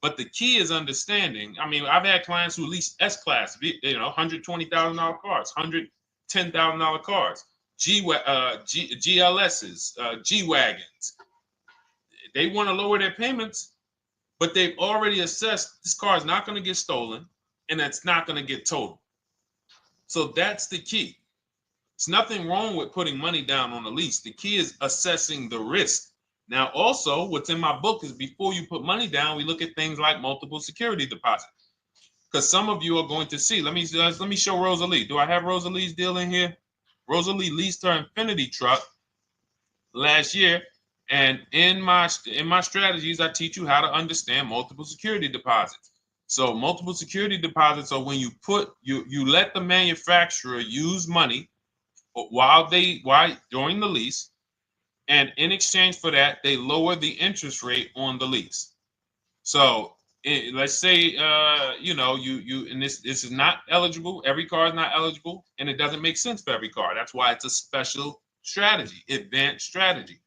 But the key is understanding. I mean, I've had clients who lease S-Class, $120,000 cars, $110,000 cars, GLSs, G-Wagons. They want to lower their payments, but they've already assessed this car is not going to get stolen and it's not going to get totaled. So that's the key. It's nothing wrong with putting money down on a lease. The key is assessing the risk. Now, also, what's in my book is before you put money down, we look at things like multiple security deposit. Because some of you are going to see, let me show Rosalie. Do I have Rosalie's deal in here? Rosalie leased her Infiniti truck last year. And in my strategies, I teach you how to understand multiple security deposits. So multiple security deposits are when you let the manufacturer use money during the lease, And in exchange for that, they lower the interest rate on the lease. So let's say, and this is not eligible. Every car is not eligible, and it doesn't make sense for every car. That's why it's a special strategy, advanced strategy.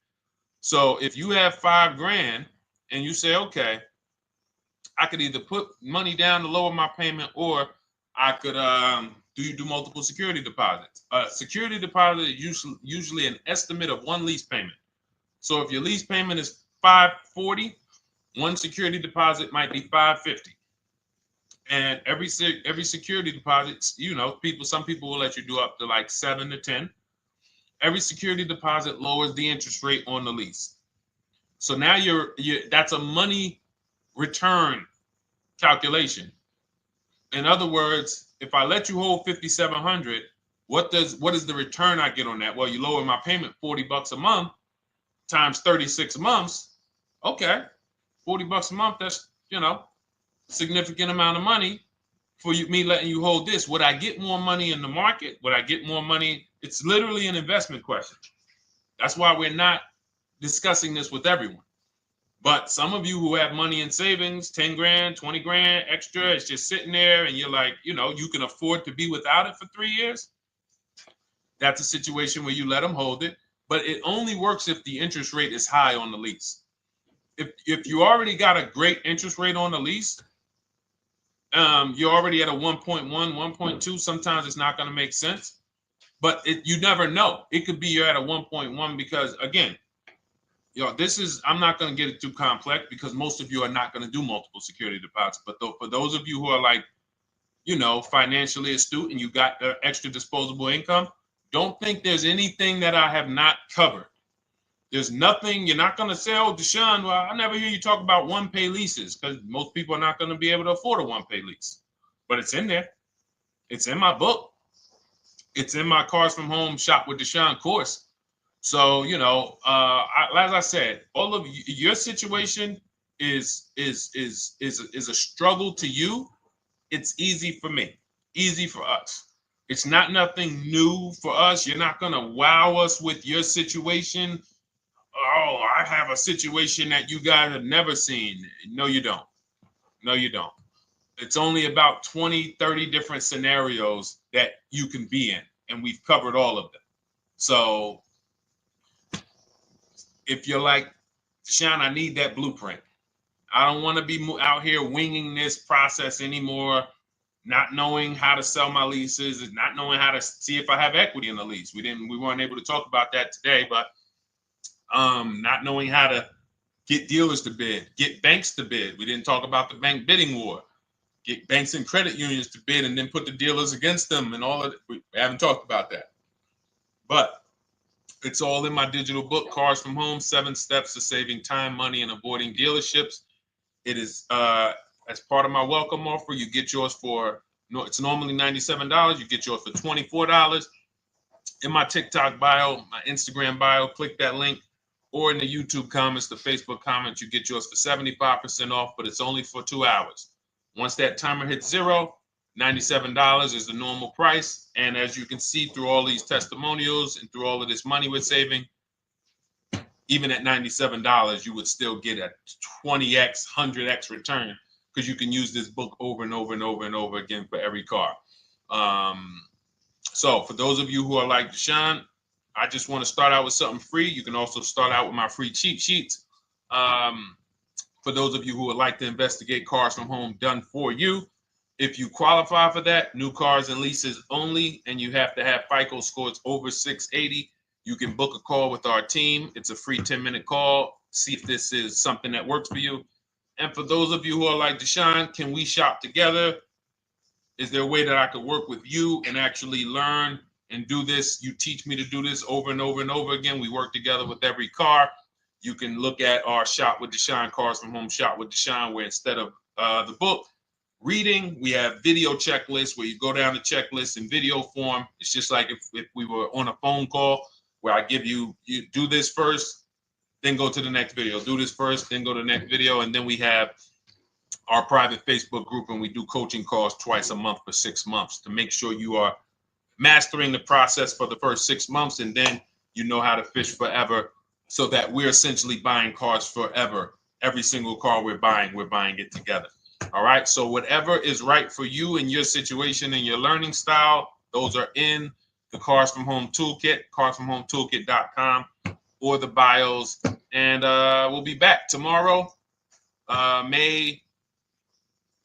So if you have $5,000 and you say, okay, I could either put money down to lower my payment, or I could do multiple security deposits. Security deposit is usually an estimate of one lease payment. So if your lease payment is $540, one security deposit might be $550. And every security deposit, some people will let you do up to like 7 to 10. Every security deposit lowers the interest rate on the lease. So now that's a money return calculation. In other words, if I let you hold $5,700, what is the return I get on that? Well, you lower my payment $40 a month times 36 months. Okay, $40 a month. That's significant amount of money for me letting you hold this. Would I get more money in the market? Would I get more money? It's literally an investment question. That's why we're not discussing this with everyone. But some of you who have money in savings, 10 grand, 20 grand extra, it's just sitting there and you're like, you can afford to be without it for 3 years. That's a situation where you let them hold it, but it only works if the interest rate is high on the lease. If you already got a great interest rate on the lease, you're already at a 1.1, 1.2. Sometimes it's not going to make sense, but you never know. It could be you're at a 1.1 because, again, I'm not going to get it too complex because most of you are not going to do multiple security deposits. But for those of you who are like, financially astute and you got extra disposable income, don't think there's anything that I have not covered. There's nothing. You're not going to say, oh, Deshone, well, I never hear you talk about one-pay leases, because most people are not going to be able to afford a one-pay lease. But it's in there. It's in my book. It's in my Cars from Home Shop with Deshone course. So, as I said, all of your situation is a struggle to you. It's easy for me, easy for us. It's nothing new for us. You're not going to wow us with your situation. Oh, I have a situation that you guys have never seen. No, you don't. No, you don't. It's only about 20, 30 different scenarios that you can be in, and we've covered all of them. So if you're like, Deshone, I need that blueprint. I don't want to be out here winging this process anymore, not knowing how to sell my leases, and not knowing how to see if I have equity in the lease. We weren't able to talk about that today, but not knowing how to get dealers to bid, get banks to bid. We didn't talk about the bank bidding war. Get banks and credit unions to bid and then put the dealers against them and all of it. We haven't talked about that. But it's all in my digital book, Cars from Home, 7 Steps to Saving Time, Money, and Avoiding Dealerships. It is as part of my welcome offer. You get yours it's normally $97. You get yours for $24. In my TikTok bio, my Instagram bio, click that link. Or in the YouTube comments, the Facebook comments, you get yours for 75% off, but it's only for 2 hours. Once that timer hits 0, $97 is the normal price. And as you can see through all these testimonials and through all of this money we're saving, even at $97, you would still get a 20x, 100x return, because you can use this book over and over and over and over again for every car. So for those of you who are like, Deshone, I just want to start out with something free. You can also start out with my free cheat sheets. For those of you who would like to investigate Cars from Home done for you, if you qualify for that, new cars and leases only, and you have to have FICO scores over 680, you can book a call with our team. It's a free 10-minute call. See if this is something that works for you. And for those of you who are like, Deshone, can we shop together? Is there a way that I could work with you and actually learn and do this? You teach me to do this over and over and over again. We work together with every car. You can look at our Shop with Deshone, Cars from Home Shop with Deshone, where instead of the book reading, we have video checklists where you go down the checklist in video form. It's just like if we were on a phone call, where I give you do this first, then go to the next video. Do this first, then go to the next video. And then we have our private Facebook group, and we do coaching calls twice a month for 6 months to make sure you are mastering the process for the first 6 months, and then you know how to fish forever so that we're essentially buying cars forever. Every single car we're buying it together. All right. So whatever is right for you and your situation and your learning style, those are in the Cars from Home Toolkit, carsfromhometoolkit.com, or the bios. And we'll be back tomorrow, May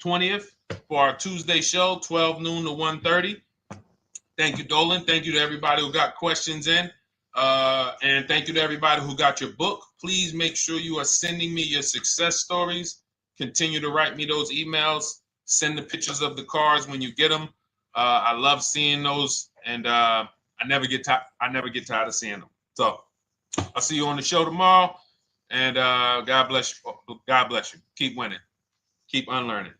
20th, for our Tuesday show, 12 noon to 1:30. Thank you, Dolan. Thank you to everybody who got questions in. And thank you to everybody who got your book. Please make sure you are sending me your success stories. Continue to write me those emails. Send the pictures of the cars when you get them. I love seeing those, and I never get tired of seeing them. So I'll see you on the show tomorrow. And God bless you. God bless you. Keep winning. Keep unlearning.